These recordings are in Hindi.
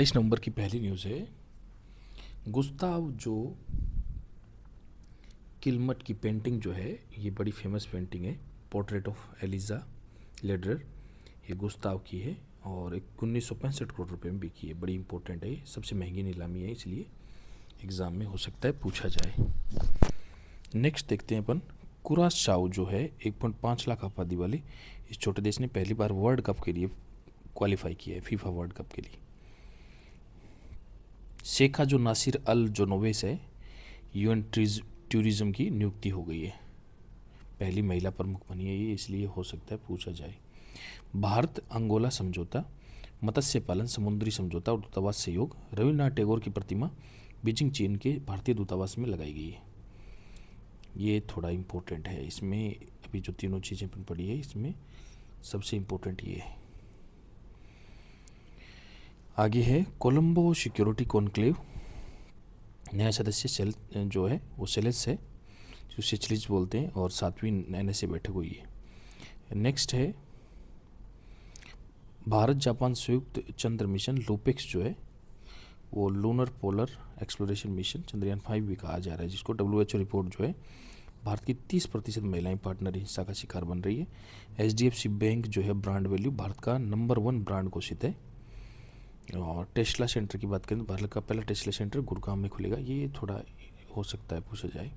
28 नवंबर की पहली न्यूज़ है। गुस्ताव जो किलमट की पेंटिंग जो है, ये बड़ी फेमस पेंटिंग है, पोर्ट्रेट ऑफ एलिजा लेडरर। ये गुस्ताव की है और 1965 करोड़ रुपए में बिकी है। बड़ी इंपॉर्टेंट है, सबसे महंगी नीलामी है, इसलिए एग्ज़ाम में हो सकता है पूछा जाए। नेक्स्ट देखते हैं अपन। कुरासाओ जो है 1.5 लाख आबादी वाले इस छोटे देश ने पहली बार वर्ल्ड कप के लिए क्वालिफाई किया है, फीफा वर्ल्ड कप के लिए। शेखा जो नासिर अल जोनोवेस है, यूएन टूरिज्म की नियुक्ति हो गई है, पहली महिला प्रमुख बनी है ये, इसलिए हो सकता है पूछा जाए। भारत अंगोला समझौता, मत्स्य पालन, समुद्री समझौता और दूतावास सहयोग। रविन्द्रनाथ टैगोर की प्रतिमा बीजिंग चीन के भारतीय दूतावास में लगाई गई है। ये थोड़ा इम्पोर्टेंट है, इसमें अभी जो तीनों चीज़ें अपन पढ़ी है इसमें सबसे इम्पोर्टेंट ये है। आगे है कोलंबो सिक्योरिटी कॉन्क्लेव, नया सदस्य सेल जो है वो सेलेस है, जो सिचलिस बोलते हैं, और 7वीं NSA बैठक हुई है। नेक्स्ट है भारत जापान संयुक्त चंद्र मिशन लूपेक्स जो है वो lunar polar exploration mission Chandrayaan 5 भी कहा जा रहा है, जिसको WHO रिपोर्ट जो है भारत की 30% महिलाएं पार्टनर हिंसा का शिकार बन रही है। HDFC बैंक जो है ब्रांड वैल्यू भारत का नंबर 1 ब्रांड घोषित है। और टेस्ला सेंटर की बात करें तो भारत का पहला टेस्ला सेंटर गुड़गांव में खुलेगा, ये थोड़ा हो सकता है पूछा जाए,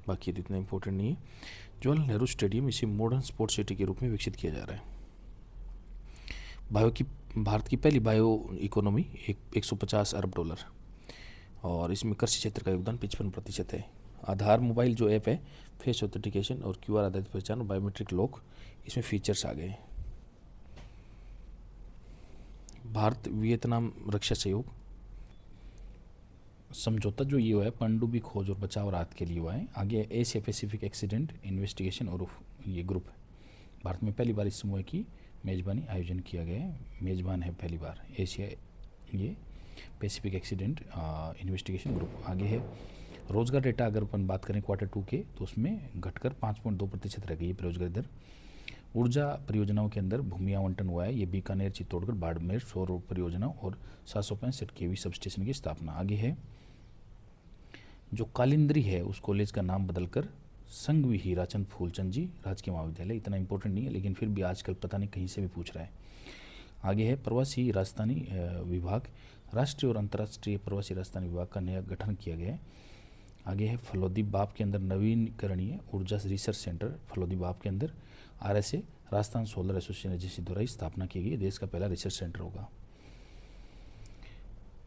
बाकी तो इतना इम्पोर्टेंट नहीं है। जवाहरलाल नेहरू स्टेडियम इसे मॉडर्न स्पोर्ट्स सिटी के रूप में विकसित किया जा रहा है। भारत की पहली बायो इकोनॉमी 150 अरब डॉलर, और इसमें कृषि क्षेत्र का योगदान 55% है। आधार मोबाइल जो ऐप है, फेस ऑथेंटिकेशन और QR आधारित पहचान और बायोमेट्रिक लॉक, इसमें फीचर्स आ गए हैं। भारत वियतनाम रक्षा सहयोग समझौता जो ये हुआ है पनडुब्बी खोज और बचाव राहत के लिए हुआ है। आगे एशिया पैसिफिक एक्सीडेंट इन्वेस्टिगेशन और ये ग्रुप है। भारत में पहली बार इस समूह की मेज़बानी आयोजन किया गया है, मेज़बान है पहली बार एशिया ये पैसिफिक एक्सीडेंट इन्वेस्टिगेशन ग्रुप। आगे है रोजगार डेटा, अगर अपन बात करें Q2 के तो उसमें घटकर 5.2% रह गई है बेरोजगारी दर। ऊर्जा परियोजनाओं के अंदर भूमि आवंटन हुआ है, ये बीकानेर, चित्तौड़गढ़, बाड़मेर सौर परियोजना और 765 kV सब स्टेशन की स्थापना। आगे है जो कालिंद्री है उस कॉलेज का नाम बदलकर संघवी हीराचंद फूलचंद जी राजकीय महाविद्यालय, इतना इंपॉर्टेंट नहीं है लेकिन फिर भी आजकल पता नहीं कहीं से भी पूछ रहा है। आगे है प्रवासी राजधानी विभाग, राष्ट्रीय और अंतर्राष्ट्रीय प्रवासी राजधानी विभाग का नया गठन किया गया है। आगे है फलोदी बाप के अंदर नवीनकरणीय ऊर्जा रिसर्च सेंटर, फलोदी बाप के अंदर RSA Rajasthan solar association agency द्वारा ही स्थापना की गई, देश का पहला रिसर्च सेंटर होगा।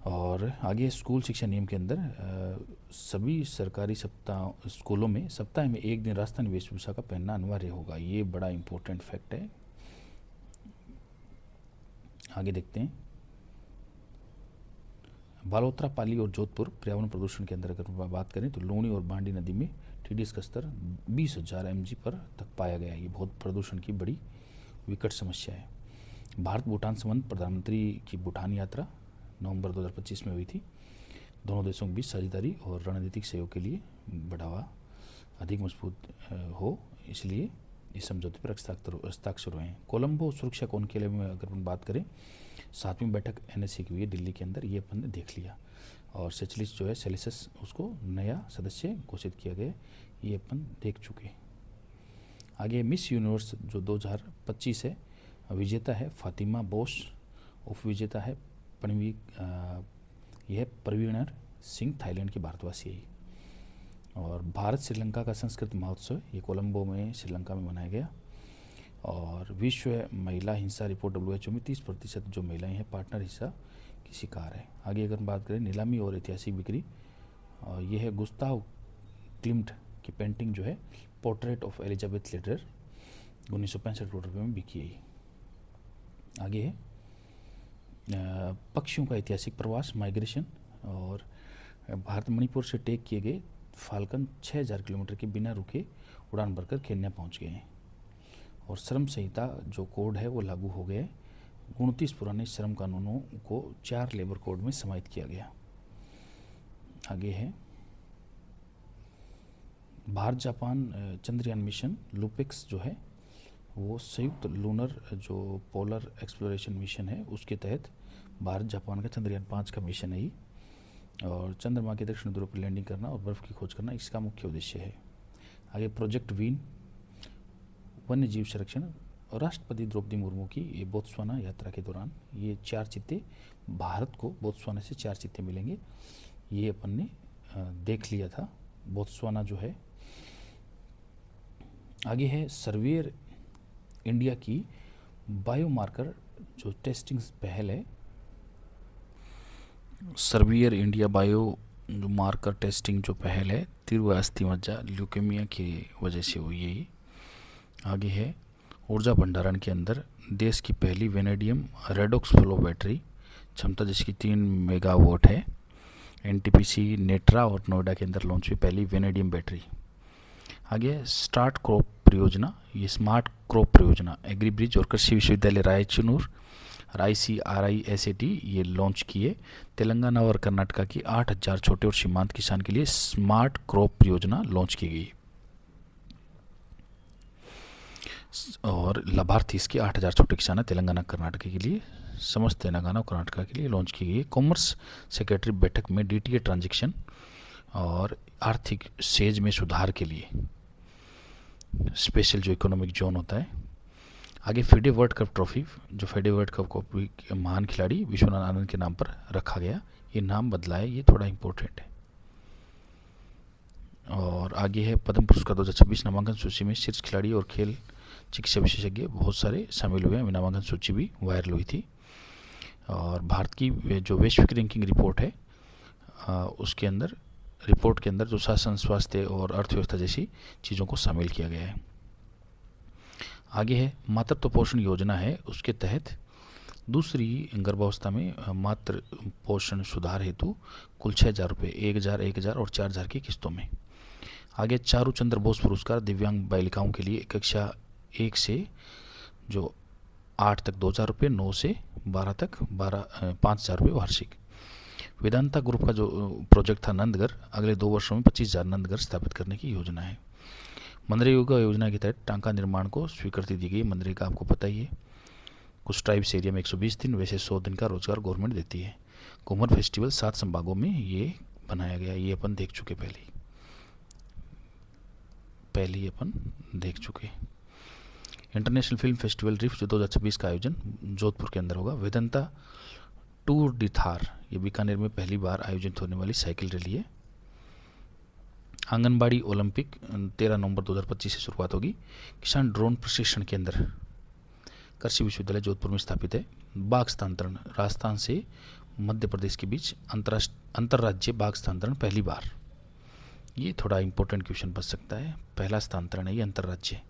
और आगे स्कूल शिक्षा नियम के अंदर सभी सरकारी स्कूलों में सप्ताह में एक दिन राजस्थानी वेशभूषा का पहनना अनिवार्य होगा, ये बड़ा इंपॉर्टेंट फैक्ट है। आगे देखते हैं बालोतरा, पाली और जोधपुर पर्यावरण प्रदूषण के अंदर अगर बात करें तो लूणी और बांडी नदी में TDS का स्तर 20,000 mg पर तक पाया गया है, ये बहुत प्रदूषण की बड़ी विकट समस्या है। भारत भूटान संबंध, प्रधानमंत्री की भूटान यात्रा नवंबर 2025 में हुई थी। दोनों देशों के बीच साझेदारी और रणनीतिक सहयोग के लिए बढ़ावा अधिक मजबूत हो, इसलिए इस समझौते पर हस्ताक्षर हुए हैं। कोलंबो सुरक्षा कॉन्क्लेव में अगर अपन बात करें 7वीं बैठक NSA की हुई है दिल्ली के अंदर, ये अपन ने देख लिया। और सेचलिस जो है सेलिसस उसको नया सदस्य घोषित किया गया, ये अपन देख चुके। आगे मिस यूनिवर्स जो 2025 है, विजेता है फातिमा बोस, उप विजेता है पणवी, यह प्रवीणर सिंह थाईलैंड की भारतवासी है। और भारत श्रीलंका का संस्कृत महोत्सव ये कोलंबो में श्रीलंका में मनाया गया। और विश्व महिला हिंसा रिपोर्ट WHO में 30% जो महिलाएं हैं पार्टनर हिंसा की शिकार है। आगे अगर बात करें नीलामी और ऐतिहासिक बिक्री, ये है गुस्ताव क्लिम्ट की पेंटिंग जो है पोर्ट्रेट ऑफ एलिजाबेथ लेडरर, 1965 करोड़ रुपये में बिकी है। आगे है पक्षियों का ऐतिहासिक प्रवास माइग्रेशन, और भारत मणिपुर से टेक किए गए फाल्कन 6000 किलोमीटर के बिना रुके उड़ान भरकर केन्या पहुंच गए हैं। और श्रम संहिता जो कोड है वो लागू हो गया है, 29 पुराने श्रम कानूनों को 4 लेबर कोड में समाहित किया गया। आगे है Bharat Japan Chandrayaan mission LUPEX जो है वो संयुक्त लूनर जो पोलर एक्सप्लोरेशन मिशन है उसके तहत भारत जापान का चंद्रयान 5 का मिशन है ये, और चंद्रमा के दक्षिण ध्रुव पर लैंडिंग करना और बर्फ़ की खोज करना इसका मुख्य उद्देश्य है। आगे प्रोजेक्ट वीन वन्य जीव संरक्षण, और राष्ट्रपति द्रौपदी मुर्मू की ये बोत्सवाना यात्रा के दौरान ये 4 चित्ते, भारत को बोत्सवाना से 4 चित्ते मिलेंगे, ये अपन ने देख लिया था। बोत्सवाना जो है, आगे है सर्वेयर इंडिया की बायोमार्कर जो टेस्टिंग पहल है, surveyor India bio marker testing जो पहल है तीव्र अस्थि मज्जा ल्यूकेमिया की वजह से हुई है। आगे है ऊर्जा भंडारण के अंदर देश की पहली वेनेडियम रेडॉक्स फ्लो बैटरी, क्षमता जिसकी 3 मेगावाट है, एनटीपीसी नेट्रा और नोएडा के अंदर लॉन्च हुई पहली वेनेडियम बैटरी। आगे स्टार्ट क्रॉप परियोजना, ये स्मार्ट क्रॉप परियोजना एग्री ब्रिज और कृषि विश्वविद्यालय रायचूर RICSAT ये लॉन्च किए। तेलंगाना और कर्नाटका की 8000 छोटे और सीमांत किसान के लिए स्मार्ट क्रॉप परियोजना लॉन्च की गई, और लाभार्थी इसके 8000 छोटे किसान है तेलंगाना कर्नाटक के लिए, समस्त तेलंगाना और कर्नाटका के लिए लॉन्च की गई है। कॉमर्स सेक्रेटरी बैठक में DTA ट्रांजैक्शन और आर्थिक सेज में सुधार के लिए स्पेशल जो इकोनॉमिक जोन होता है। आगे फेडे वर्ल्ड कप ट्रॉफी, जो फेडे वर्ल्ड कप को महान खिलाड़ी विश्वनाथ आनंद के नाम पर रखा गया, ये नाम बदला है, ये थोड़ा इम्पोर्टेंट है। और आगे है पद्म पुरस्कार 2026 नामांकन सूची में शीर्ष खिलाड़ी और खेल चिकित्सा विशेषज्ञ बहुत सारे शामिल हुए हैं, नामांकन सूची भी वायरल हुई थी। और भारत की जो वैश्विक रैंकिंग रिपोर्ट है उसके अंदर, रिपोर्ट के अंदर जो शासन, स्वास्थ्य और अर्थव्यवस्था जैसी चीज़ों को शामिल किया गया है। आगे है मातृत्व पोषण योजना है, उसके तहत दूसरी गर्भावस्था में मातृ पोषण सुधार हेतु कुल 6000 रुपये 1000, 1000 और 4000 की किस्तों में। आगे चारू चंद्र बोस पुरस्कार दिव्यांग बालिकाओं के लिए कक्षा 1 से जो 8 तक 2000 रुपये, 9 से 12 तक 5000 रुपये वार्षिक। वेदांता ग्रुप का जो प्रोजेक्ट था नंदगढ़, अगले 2 वर्षों में 25000 नंदगढ़ स्थापित करने की योजना है। मनरेगा योजना के तहत टांका निर्माण को स्वीकृति दी गई। मनरेगा आपको पता ही है, कुछ ट्राइब्स एरिया में 120 दिन, वैसे 100 दिन का रोजगार गवर्नमेंट देती है। घूमर फेस्टिवल 7 संभागों में ये बनाया गया, ये अपन देख चुके पहले अपन देख चुके। इंटरनेशनल फिल्म फेस्टिवल रिफ जो 2026 का आयोजन जोधपुर के अंदर होगा। वेदांता टूर डी थार, ये बीकानेर में पहली बार आयोजित होने वाली साइकिल रैली है। आंगनबाड़ी ओलंपिक 13 नवंबर 2025 से शुरुआत होगी। किसान ड्रोन प्रशिक्षण केंद्र कृषि विश्वविद्यालय जोधपुर में स्थापित है। बाघ स्थानांतरण राजस्थान से मध्य प्रदेश के बीच अंतर्राज्यीय बाघ स्थानांतरण पहली बार, ये थोड़ा इंपॉर्टेंट क्वेश्चन बच सकता है, पहला स्थानांतरण है ये अंतर्राज्यीय।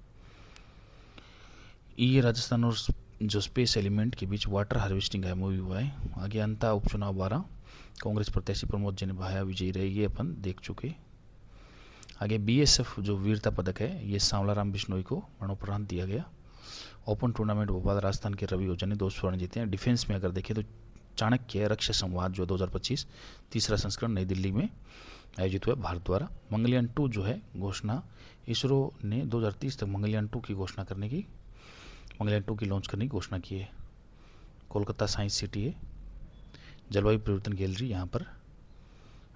ये राजस्थान और जो स्पेस एलिमेंट के बीच वाटर हार्वेस्टिंग MOU हुआ है। आगे अंता उपचुनाव 12, कांग्रेस प्रत्याशी प्रमोद जनेभाया विजयी रहे, ये अपन देख चुके। आगे BSF जो वीरता पदक है ये सांवलाराम बिश्नोई को मरणोपरांत दिया गया। ओपन टूर्नामेंट भोपाल राजस्थान के रवि ओझा ने 2 स्वर्ण जीते हैं। डिफेंस में अगर देखें तो चाणक्य रक्षा संवाद जो 2025 तीसरा संस्करण नई दिल्ली में आयोजित हुआ भारत द्वारा। मंगलयान 2 जो है घोषणा, इसरो ने 2030 तक मंगलयान 2 की घोषणा करने की, मंगलयान 2 की लॉन्च करने की घोषणा की है। कोलकाता साइंस सिटी है। जलवायु परिवर्तन गैलरी यहाँ पर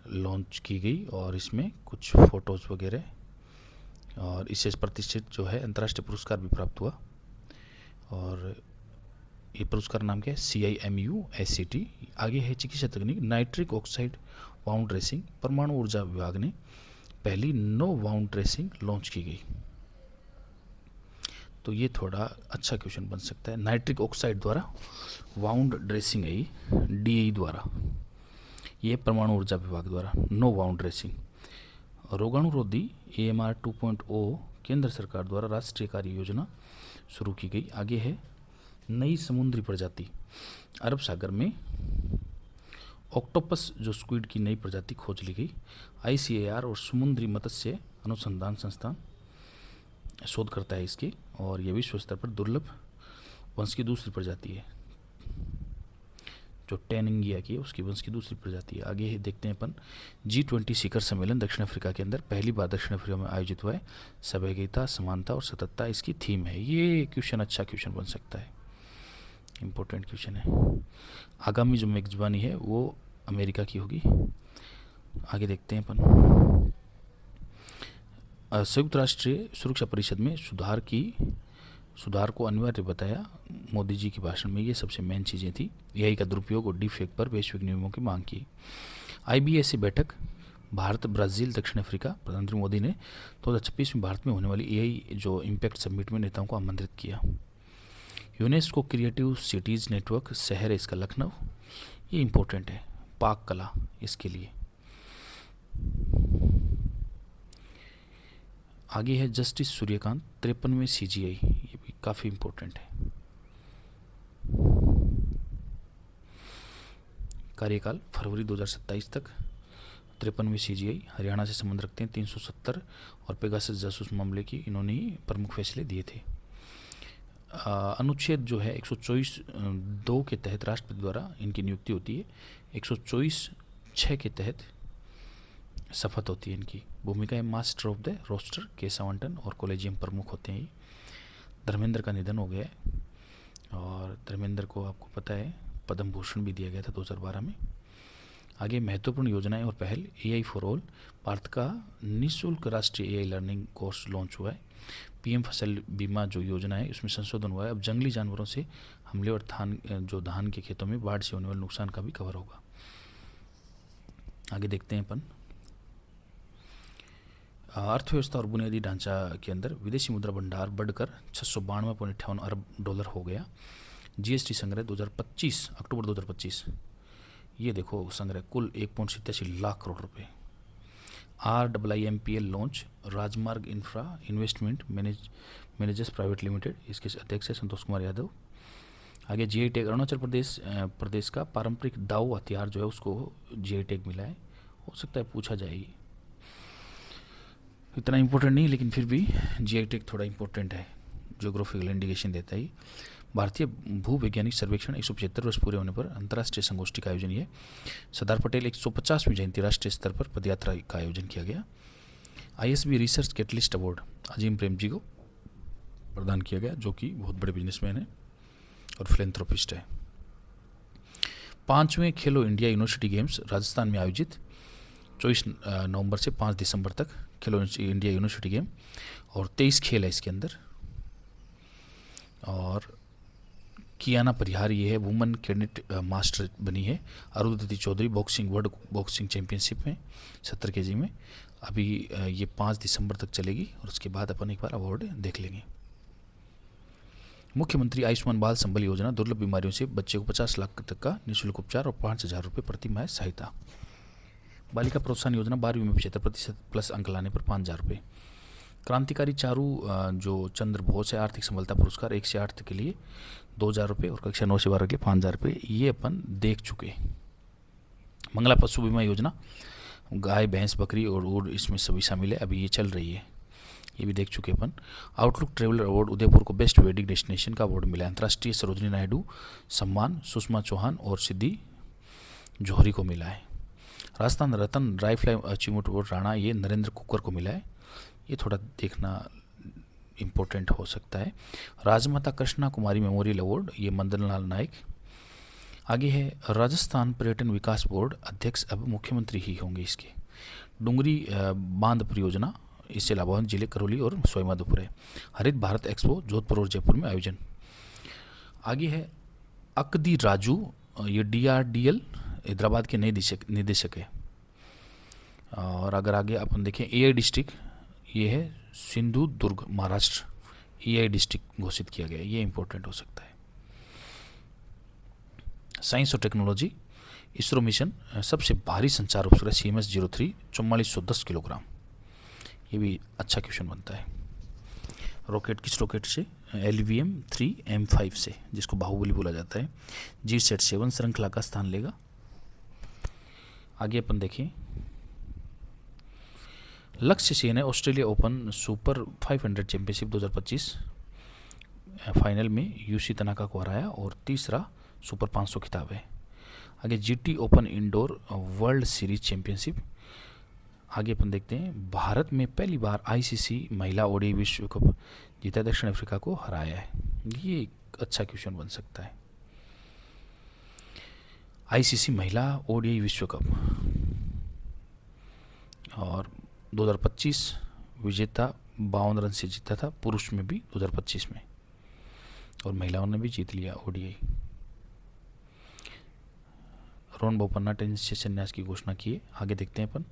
लॉन्च की गई और इसमें कुछ फ़ोटोज़ वगैरह, और इससे प्रतिष्ठित जो है अंतर्राष्ट्रीय पुरस्कार भी प्राप्त हुआ। और ये पुरस्कार नाम क्या है, CIMU-SCT। आगे है चिकित्सा तकनीक, नाइट्रिक ऑक्साइड वाउंड ड्रेसिंग, परमाणु ऊर्जा विभाग ने पहली नो वाउंड ड्रेसिंग लॉन्च की गई, तो ये थोड़ा अच्छा क्वेश्चन बन सकता है। नाइट्रिक ऑक्साइड द्वारा वाउंड ड्रेसिंग है DAE द्वारा, ये परमाणु ऊर्जा विभाग द्वारा नो वाउंड ड्रेसिंग। रोगाणुरोधी AMR 2.0 केंद्र सरकार द्वारा राष्ट्रीय कार्य योजना शुरू की गई। आगे है नई समुद्री प्रजाति, अरब सागर में ऑक्टोपस जो स्क्विड की नई प्रजाति खोज ली गई। ICAR और समुद्री मत्स्य अनुसंधान संस्थान शोध करता है इसकी, और ये विश्व स्तर पर दुर्लभ वंश की दूसरी प्रजाति है। जो टेनिंगिया की है उसकी वंश की दूसरी प्रजाति है। आगे ही देखते हैं अपन G20 शिखर सम्मेलन दक्षिण अफ्रीका के अंदर पहली बार दक्षिण अफ्रीका में आयोजित हुआ है। सहभागिता, समानता और सततता इसकी थीम है। ये क्वेश्चन अच्छा क्वेश्चन बन सकता है, इम्पोर्टेंट क्वेश्चन है। आगामी जो मेजबानी है वो अमेरिका की होगी। आगे देखते हैं अपन संयुक्त राष्ट्र सुरक्षा परिषद में सुधार को अनिवार्य बताया मोदी जी के भाषण में। ये सबसे मेन चीज़ें थी। एआई का दुरुपयोग और डीफेक पर वैश्विक नियमों की मांग की। IBSA बैठक भारत, ब्राज़ील, दक्षिण अफ्रीका। प्रधानमंत्री मोदी ने 2026 में भारत में होने वाली एआई जो इम्पैक्ट समिट में नेताओं को आमंत्रित किया। यूनेस्को क्रिएटिव सिटीज़ नेटवर्क शहर है इसका लखनऊ। ये इम्पोर्टेंट है, पाक कला इसके लिए। आगे है जस्टिस सूर्यकांत 53वें CGI, ये भी काफ़ी इम्पोर्टेंट है। कार्यकाल फरवरी 2027 तक। 53वें CGI हरियाणा से संबंध रखते हैं। 370 और पेगासस जासूस मामले की इन्होंने ही प्रमुख फैसले दिए थे। अनुच्छेद जो है 124(2) के तहत राष्ट्रपति द्वारा इनकी नियुक्ति होती है। 124(6) के तहत शपथ होती है इनकी। भूमिका है master of the roster, case आवंटन और कॉलेजियम प्रमुख होते हैं। धर्मेंद्र का निधन हो गया है और धर्मेंद्र को आपको पता है पद्म भूषण भी दिया गया था 2012 में। आगे महत्वपूर्ण योजनाएं और पहल। AI फॉर ऑल, भारत का निःशुल्क राष्ट्रीय AI लर्निंग कोर्स लॉन्च हुआ है। PM फसल बीमा जो योजना है उसमें संशोधन हुआ है। अब जंगली जानवरों से हमले और धान के खेतों में बाढ़ से होने वाले नुकसान का भी कवर होगा। आगे देखते हैं अपन अर्थव्यवस्था और बुनियादी ढांचा के अंदर विदेशी मुद्रा भंडार बढ़कर 692.58 अरब डॉलर हो गया। GST संग्रह 2025 अक्टूबर 2025, ये देखो संग्रह कुल 1.87 लाख करोड़ रुपए। RIIMPL लॉन्च, राजमार्ग infra investment managers private limited, इसके अध्यक्ष है संतोष कुमार यादव। आगे GI टैग अरुणाचल प्रदेश का पारंपरिक दाऊ हथियार जो है उसको GI टैग मिला है। हो सकता है पूछा जाए, इतना इम्पोर्टेंट नहीं लेकिन फिर भी GI टैग थोड़ा इम्पोर्टेंट है, ज्योग्राफिकल इंडिकेशन देता है। भारतीय भूवैज्ञानिक सर्वेक्षण 175 वर्ष पूरे होने पर अंतर्राष्ट्रीय संगोष्ठी का आयोजन है। सरदार पटेल 150वीं जयंती राष्ट्रीय स्तर पर पदयात्रा का आयोजन किया गया। ISB रिसर्च कैटलिस्ट अवार्ड अजीम प्रेम जी को प्रदान किया गया, जो कि बहुत बड़े बिजनेसमैन है और फिलेंथ्रोपिस्ट है। 5वें खेलो इंडिया यूनिवर्सिटी गेम्स राजस्थान में आयोजित 24 नवंबर से 5 दिसंबर तक खेलो इंडिया यूनिवर्सिटी गेम, और 23 खेल है इसके अंदर। और कियाना परिहार ये है वुमेन कैडेट मास्टर बनी है। Arundhati Chaudhary boxing world boxing championship में 70 kg में। अभी ये 5 दिसंबर तक चलेगी और उसके बाद अपन एक बार अवार्ड देख लेंगे। मुख्यमंत्री आयुष्मान बाल संबल योजना, दुर्लभ बीमारियों से बच्चे को 50 लाख तक का निःशुल्क उपचार और 5,000 रुपये प्रति माह सहायता। बालिका प्रोत्साहन योजना, 12वीं में 75% प्लस अंक लाने पर 5,000 रुपये। क्रांतिकारी चारू जो चंद्र बोस है आर्थिक सफलता पुरस्कार 1 से 8 के लिए 2,000 रुपये और कक्षा 9 से 12 के लिए 5,000 रुपये, ये अपन देख चुके। मंगला पशु बीमा योजना, गाय भैंस बकरी और ऊँट इसमें सभी शामिल है, अभी ये चल रही है, ये भी देख चुके अपन। आउटलुक ट्रेवलर अवार्ड, उदयपुर को बेस्ट वेडिंग डेस्टिनेशन का अवार्ड मिला। अंतर्राष्ट्रीय सरोजिनी नायडू सम्मान सुषमा चौहान और सिद्धि जौहरी को मिला है। राजस्थान रतन लाइफ अचीवमेंट अवार्ड राणा, ये नरेंद्र कुकर को मिला है, ये थोड़ा देखना इम्पोर्टेंट हो सकता है। राजमाता कृष्णा कुमारी मेमोरियल अवार्ड, ये मदन लाल नायक। आगे है राजस्थान पर्यटन विकास बोर्ड अध्यक्ष अब मुख्यमंत्री ही होंगे इसके। डुंगरी बांध परियोजना, इससे लाभान्वित जिले करौली और सवाईमाधोपुर है। हरित भारत एक्सपो जोधपुर और जयपुर में आयोजन। आगे है अकदी राजू, ये DRDL हैदराबाद के नए निदेशक है। और अगर आगे अपन देखें AI डिस्ट्रिक्ट, ये है सिंधु दुर्ग महाराष्ट्र, AI डिस्ट्रिक्ट घोषित किया गया है, ये इंपॉर्टेंट हो सकता है। साइंस और टेक्नोलॉजी, इसरो मिशन, सबसे भारी संचार उपग्रह CMS-03 4410 किलोग्राम, ये भी अच्छा क्वेश्चन बनता है। रॉकेट किस रॉकेट से? LVM-3M5 से, जिसको बाहुबली बोला जाता है। GSAT-7 श्रृंखला का स्थान लेगा। आगे अपन देखें लक्ष्य सेन है Australia open super 500 championship 2025 final में UC तनाका को हराया और तीसरा सुपर 500 खिताब है। आगे GT open indoor world series championship. आगे अपन देखते हैं, भारत में पहली बार आईसीसी महिला ओडीआई विश्व कप जीता, दक्षिण अफ्रीका को हराया है। ये एक अच्छा क्वेश्चन बन सकता है। आईसीसी महिला ओडीआई विश्व कप और 2025 विजेता 52 रन से जीता था, पुरुष में भी 2025 में, और महिलाओं ने भी जीत लिया ओडीआई। रोहन बोपन्ना टेनिस से संन्यास की घोषणा की है। आगे देखते हैं अपन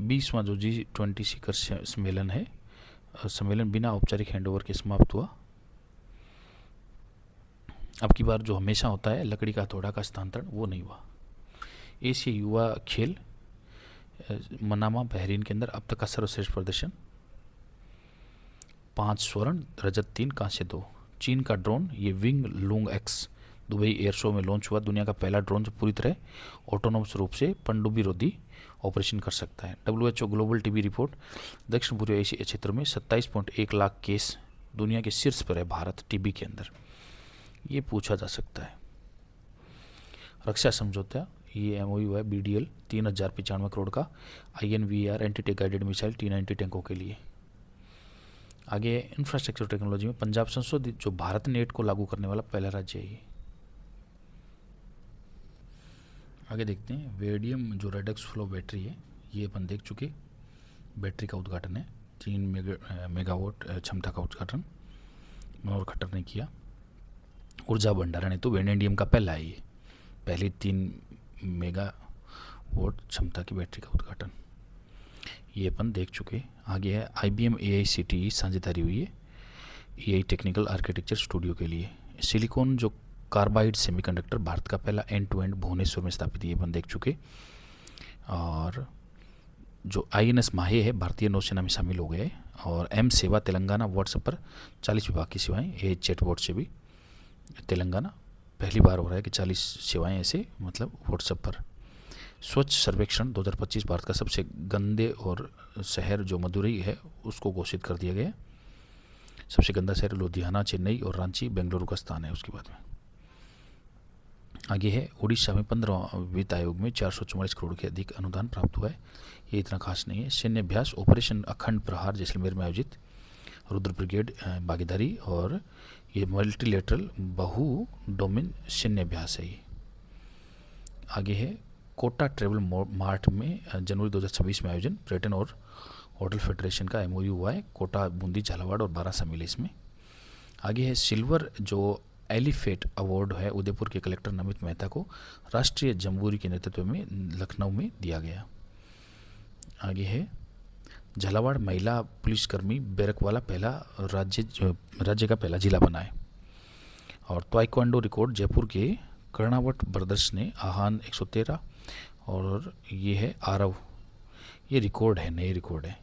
20वां जो G20 शिखर सम्मेलन है, सम्मेलन बिना औपचारिक हैंडओवर के समाप्त हुआ। अब की बार जो हमेशा होता है लकड़ी का हथौड़ा का हस्तांतरण, वो नहीं हुआ। एशिया युवा खेल मनामा बहरीन के अंदर अब तक का सर्वश्रेष्ठ प्रदर्शन, 5 स्वर्ण, रजत 3, कांस्य 2। चीन का ड्रोन ये wing Loong x Dubai air show में लॉन्च हुआ, दुनिया का पहला ड्रोन जो पूरी तरह ऑटोनोमस रूप से पनडुब्बी रोधी ऑपरेशन कर सकता है। WHO ग्लोबल टीबी रिपोर्ट, दक्षिण पूर्व एशिया क्षेत्र में 27.1 लाख केस, दुनिया के शीर्ष पर है भारत टीबी के अंदर, ये पूछा जा सकता है। रक्षा समझौता ये MOU है BDL 3095 करोड़ का, INVR anti tech guided missile T-90 टैंकों के लिए। आगे इंफ्रास्ट्रक्चर टेक्नोलॉजी में पंजाब संशोधित जो भारत नेट को लागू करने वाला पहला राज्य है ये। आगे देखते हैं, वेडियम जो रेडक्स फ्लो बैटरी है, ये अपन देख चुके। बैटरी का उद्घाटन है, 3 मेगावाट क्षमता का उद्घाटन मनोहर खट्टर ने किया। ऊर्जा भंडारण है तो वेनेडियम का पहला है ये, पहली 3 मेगावाट क्षमता की बैटरी का उद्घाटन, ये अपन देख चुके। आगे है IBM AICTE साझेदारी हुई है AI टेक्निकल आर्किटेक्चर स्टूडियो के लिए। सिलिकॉन जो कार्बाइड सेमीकंडक्टर भारत का पहला एंड टू एंड भुवनेश्वर में स्थापित, ये अपन देख चुके। और जो INS माहे है भारतीय नौसेना में शामिल हो गए, और M सेवा तेलंगाना व्हाट्सएप पर 40 विभाग की सेवाएं, ये चैटबॉट से भी तेलंगाना पहली बार हो रहा है कि 40 सेवाएं ऐसे मतलब व्हाट्सएप पर। स्वच्छ सर्वेक्षण 2025 भारत का सबसे गंदे और शहर जो मदुरई है उसको घोषित कर दिया गया। सबसे गंदा शहर लुधियाना, चेन्नई और रांची बेंगलुरु का स्थान है उसके बाद में। आगे है उड़ीसा में 15वां वित्त आयोग में 444 करोड़ के अधिक अनुदान प्राप्त हुआ है, ये इतना खास नहीं है। सैन्य अभ्यास ऑपरेशन अखंड प्रहार जैसलमेर में आयोजित, रुद्र ब्रिगेड भागीदारी, और ये मल्टीलेटरल बहु डोमेन सैन्य अभ्यास है ये। आगे है कोटा ट्रेवल मार्ट में जनवरी 2026 में आयोजन, पर्यटन और होटल फेडरेशन का MOU हुआ है, कोटा, बूंदी, झालावाड़ और 12 शामिल है इसमें। आगे है सिल्वर जो एलिफेट अवार्ड है उदयपुर के कलेक्टर नमित मेहता को राष्ट्रीय जमहूरी के नेतृत्व में लखनऊ में दिया गया। आगे है झालावाड़ महिला पुलिसकर्मी बैरकवाला पहला राज्य का पहला जिला बना है। और ताइक्वांडो रिकॉर्ड जयपुर के कर्णावट ब्रदर्स ने आहान 113, और ये है आरव, ये रिकॉर्ड है, नए रिकॉर्ड है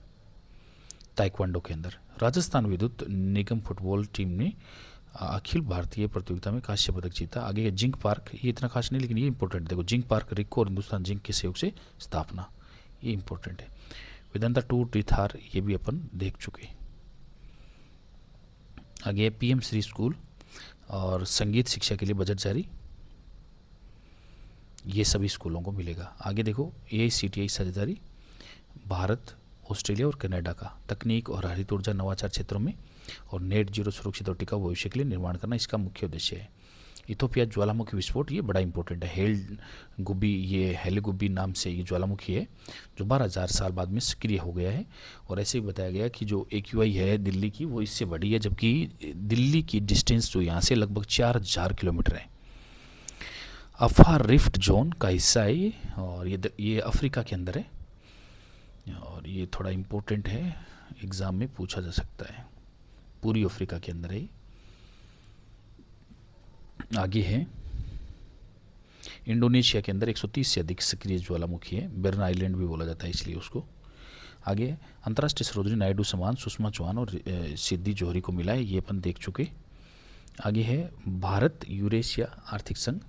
ताइक्वांडो के अंदर। राजस्थान विद्युत निगम फुटबॉल टीम ने अखिल भारतीय प्रतियोगिता में कांस्य पदक जीता। आगे है जिंक पार्क, ये इतना खास नहीं लेकिन ये इंपॉर्टेंट, देखो जिंक पार्क रिको और हिंदुस्तान जिंक के सहयोग से स्थापना, ये इंपॉर्टेंट है। वेदांता टूर टीथार, ये भी अपन देख चुके। आगे PM श्री स्कूल और संगीत शिक्षा के लिए बजट जारी, ये सभी स्कूलों को मिलेगा। आगे देखो AICTE साझेदारी भारत, ऑस्ट्रेलिया और कनाडा का तकनीक और हरित ऊर्जा नवाचार क्षेत्रों में और नेट जीरो सुरक्षित और टिकाऊ भविष्य के लिए निर्माण करना इसका मुख्य उद्देश्य है। इथोपिया ज्वालामुखी विस्फोट, ये बड़ा इंपॉर्टेंट है। हेल गुब्बी नाम से ये ज्वालामुखी है जो 12,000 साल बाद में सक्रिय हो गया है। और ऐसे ही बताया गया कि जो AQI है दिल्ली की वो इससे बड़ी है, जबकि दिल्ली की डिस्टेंस जो यहाँ से लगभग 4,000 किलोमीटर है। अफार रिफ्ट जोन का हिस्सा है ये, और ये अफ्रीका के अंदर है, और ये थोड़ा इम्पोर्टेंट है, एग्ज़ाम में पूछा जा सकता है, पूरी अफ्रीका के अंदर है। आगे है इंडोनेशिया के अंदर 130 से अधिक सक्रिय ज्वालामुखी है, बेरना आइलैंड भी बोला जाता है इसलिए उसको। आगे अंतर्राष्ट्रीय सरोजिनी नायडू सम्मान सुषमा चौहान और सिद्धि जौहरी को मिला है, ये अपन देख चुके। आगे है भारत यूरेशिया आर्थिक संघ,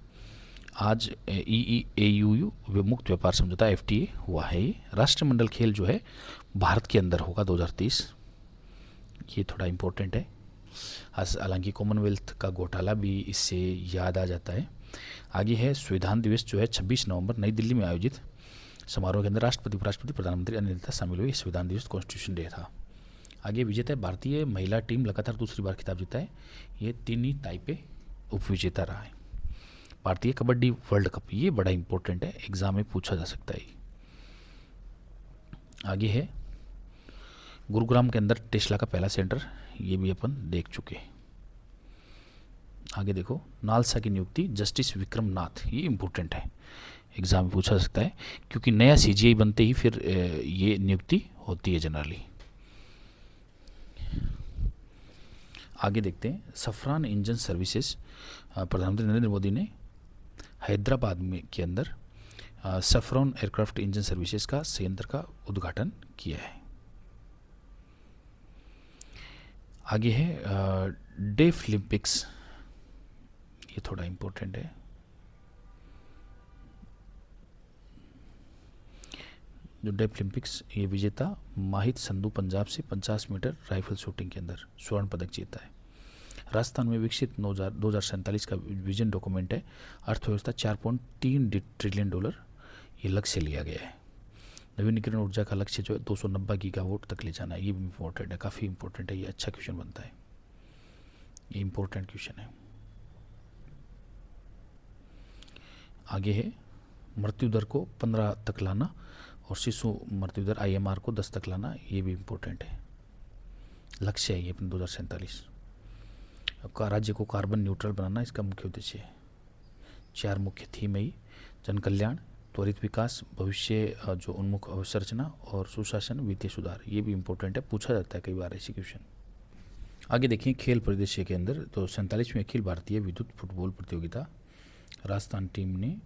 आज EEAU मुक्त व्यापार समझौता FTA हुआ है। राष्ट्रमंडल खेल जो है भारत के अंदर होगा 2030, ये थोड़ा इम्पोर्टेंट है। हालांकि कॉमनवेल्थ का घोटाला भी इससे याद आ जाता है। आगे है संविधान दिवस जो है 26 नवंबर नई दिल्ली में आयोजित समारोह के अंदर राष्ट्रपति, उपराष्ट्रपति, प्रधानमंत्री, अन्य नेता शामिल हुए। संविधान दिवस कॉन्स्टिट्यूशन डे था। आगे विजेता है भारतीय महिला टीम, लगातार दूसरी बार खिताब जीता है। ये तीन ताइपे उपविजेता रहा है। भारतीय कबड्डी वर्ल्ड कप, ये बड़ा इंपॉर्टेंट है, एग्जाम में पूछा जा सकता है। आगे है गुरुग्राम के अंदर टेस्ला का पहला सेंटर, ये भी अपन देख चुके। आगे देखो नालसा की नियुक्ति जस्टिस विक्रम नाथ, ये इंपॉर्टेंट है, एग्जाम में पूछा जा सकता है, क्योंकि नया सीजीआई बनते ही फिर ये नियुक्ति होती है जनरली। आगे देखते हैं सफरान इंजन सर्विसेज, प्रधानमंत्री नरेंद्र मोदी ने हैदराबाद में के अंदर सफरॉन एयरक्राफ्ट इंजन सर्विसेज का संयंत्र का उद्घाटन किया है। आगे है डेफ ओलंपिक्स, ये थोड़ा इम्पोर्टेंट है। जो डेफ ओलंपिक्स, ये विजेता माहित संधू पंजाब से 50 मीटर राइफल शूटिंग के अंदर स्वर्ण पदक जीता है। राजस्थान में विकसित 2047 का विजन डॉक्यूमेंट है। अर्थव्यवस्था 4.3 ट्रिलियन डॉलर, ये लक्ष्य लिया गया है। नवीनीकरण ऊर्जा का लक्ष्य जो है 290 गीगावाट तक ले जाना है, ये भी इम्पोर्टेंट है, काफ़ी इंपॉर्टेंट है, ये अच्छा क्वेश्चन बनता है, ये इम्पोर्टेंट क्वेश्चन है। आगे है मृत्यु दर को 15 तक लाना और शिशु मृत्यु दर IMR को 10 तक लाना, ये भी इम्पोर्टेंट है, लक्ष्य है ये अपने 2047 का। राज्य को कार्बन न्यूट्रल बनाना इसका मुख्य उद्देश्य है। 4 मुख्य थीम है, जन कल्याण, त्वरित विकास, भविष्य जो उन्मुख अवसंरचना और सुशासन, वित्तीय सुधार, ये भी इम्पोर्टेंट है, पूछा जाता है कई बार ऐसी क्वेश्चन। आगे देखिए खेल परिदृश्य के अंदर तो 47वीं अखिल भारतीय विद्युत फुटबॉल प्रतियोगिता, राजस्थान टीम ने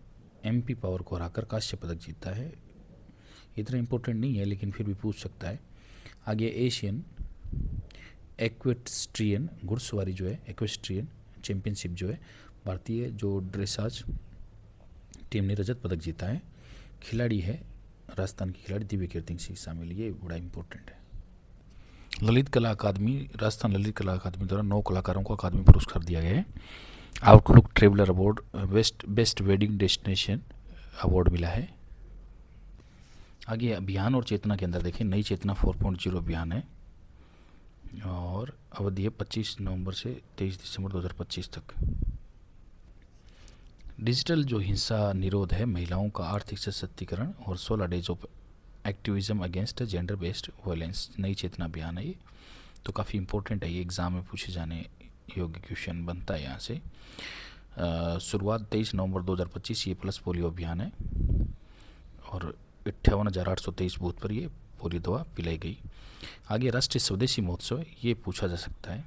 MP पावर को हराकर कांस्य पदक जीता है। इतना इम्पोर्टेंट नहीं है लेकिन फिर भी पूछ सकता है। आगे एशियन एक्वेस्ट्रियन घुड़सवारी जो है, एक्वेस्ट्रियन चैंपियनशिप जो है, भारतीय जो ड्रेसाज टीम ने रजत पदक जीता है। खिलाड़ी है राजस्थान की खिलाड़ी दिव्य कीर्ति सिंह शामिल, ये बड़ा इंपॉर्टेंट है। ललित कला अकादमी, राजस्थान ललित कला अकादमी द्वारा 9 कलाकारों को अकादमी पुरस्कार दिया गया है। Outlook traveller award, best wedding destination award मिला है। आगे अभियान और चेतना के अंदर देखें, नई चेतना 4.0 अभियान है और अवधि है 25 नवंबर से 23 दिसंबर 2025 तक। डिजिटल जो हिंसा निरोध है, महिलाओं का आर्थिक सशक्तिकरण और 16 days of activism against gender based violence, नई चेतना अभियान है ये, तो काफ़ी इंपॉर्टेंट है, ये एग्ज़ाम में पूछे जाने योग्य क्वेश्चन बनता है यहाँ से। शुरुआत 23 नवंबर 2025, ये प्लस पोलियो अभियान है और 58,823 बूथ पर ये पोलियो दवा पिलाई गई। आगे राष्ट्रीय स्वदेशी महोत्सव है, ये पूछा जा सकता है।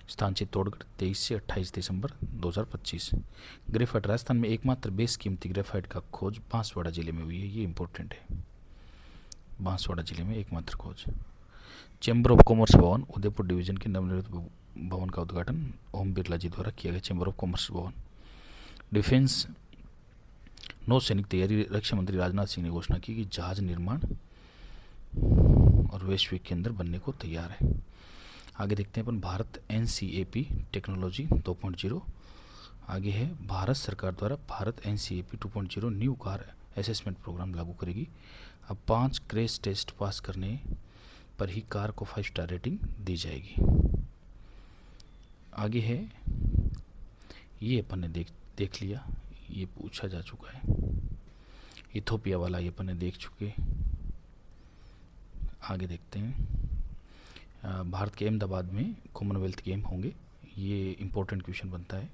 स्थान चित्तौड़गढ़ 23 से 28 दिसंबर 2025। ग्रेफाइट, राजस्थान में एकमात्र बेशकीमती ग्रेफाइट का खोज बांसवाड़ा जिले में हुई है, ये इंपॉर्टेंट है, बांसवाड़ा जिले में एकमात्र खोज। चैम्बर ऑफ कॉमर्स भवन उदयपुर डिवीजन के नवनिर्मित भवन का उद्घाटन ओम बिरला जी द्वारा किया गया, चैम्बर ऑफ कॉमर्स भवन। डिफेंस नौसैनिक तैयारी, रक्षा मंत्री राजनाथ सिंह ने घोषणा की कि जहाज निर्माण और वैश्विक केंद्र बनने को तैयार है। आगे देखते हैं अपन भारत NCAP टेक्नोलॉजी 2.0। आगे है भारत सरकार द्वारा Bharat NCAP 2.0 new car assessment programme लागू करेगी। अब 5 क्रैश टेस्ट पास करने पर ही कार को 5 स्टार रेटिंग दी जाएगी। आगे है ये अपन ने देख लिया, ये पूछा जा चुका है। इथोपिया वाला ये अपन ने देख चुके। आगे देखते हैं भारत के अहमदाबाद में कॉमनवेल्थ गेम होंगे, ये इम्पोर्टेंट क्वेश्चन बनता है,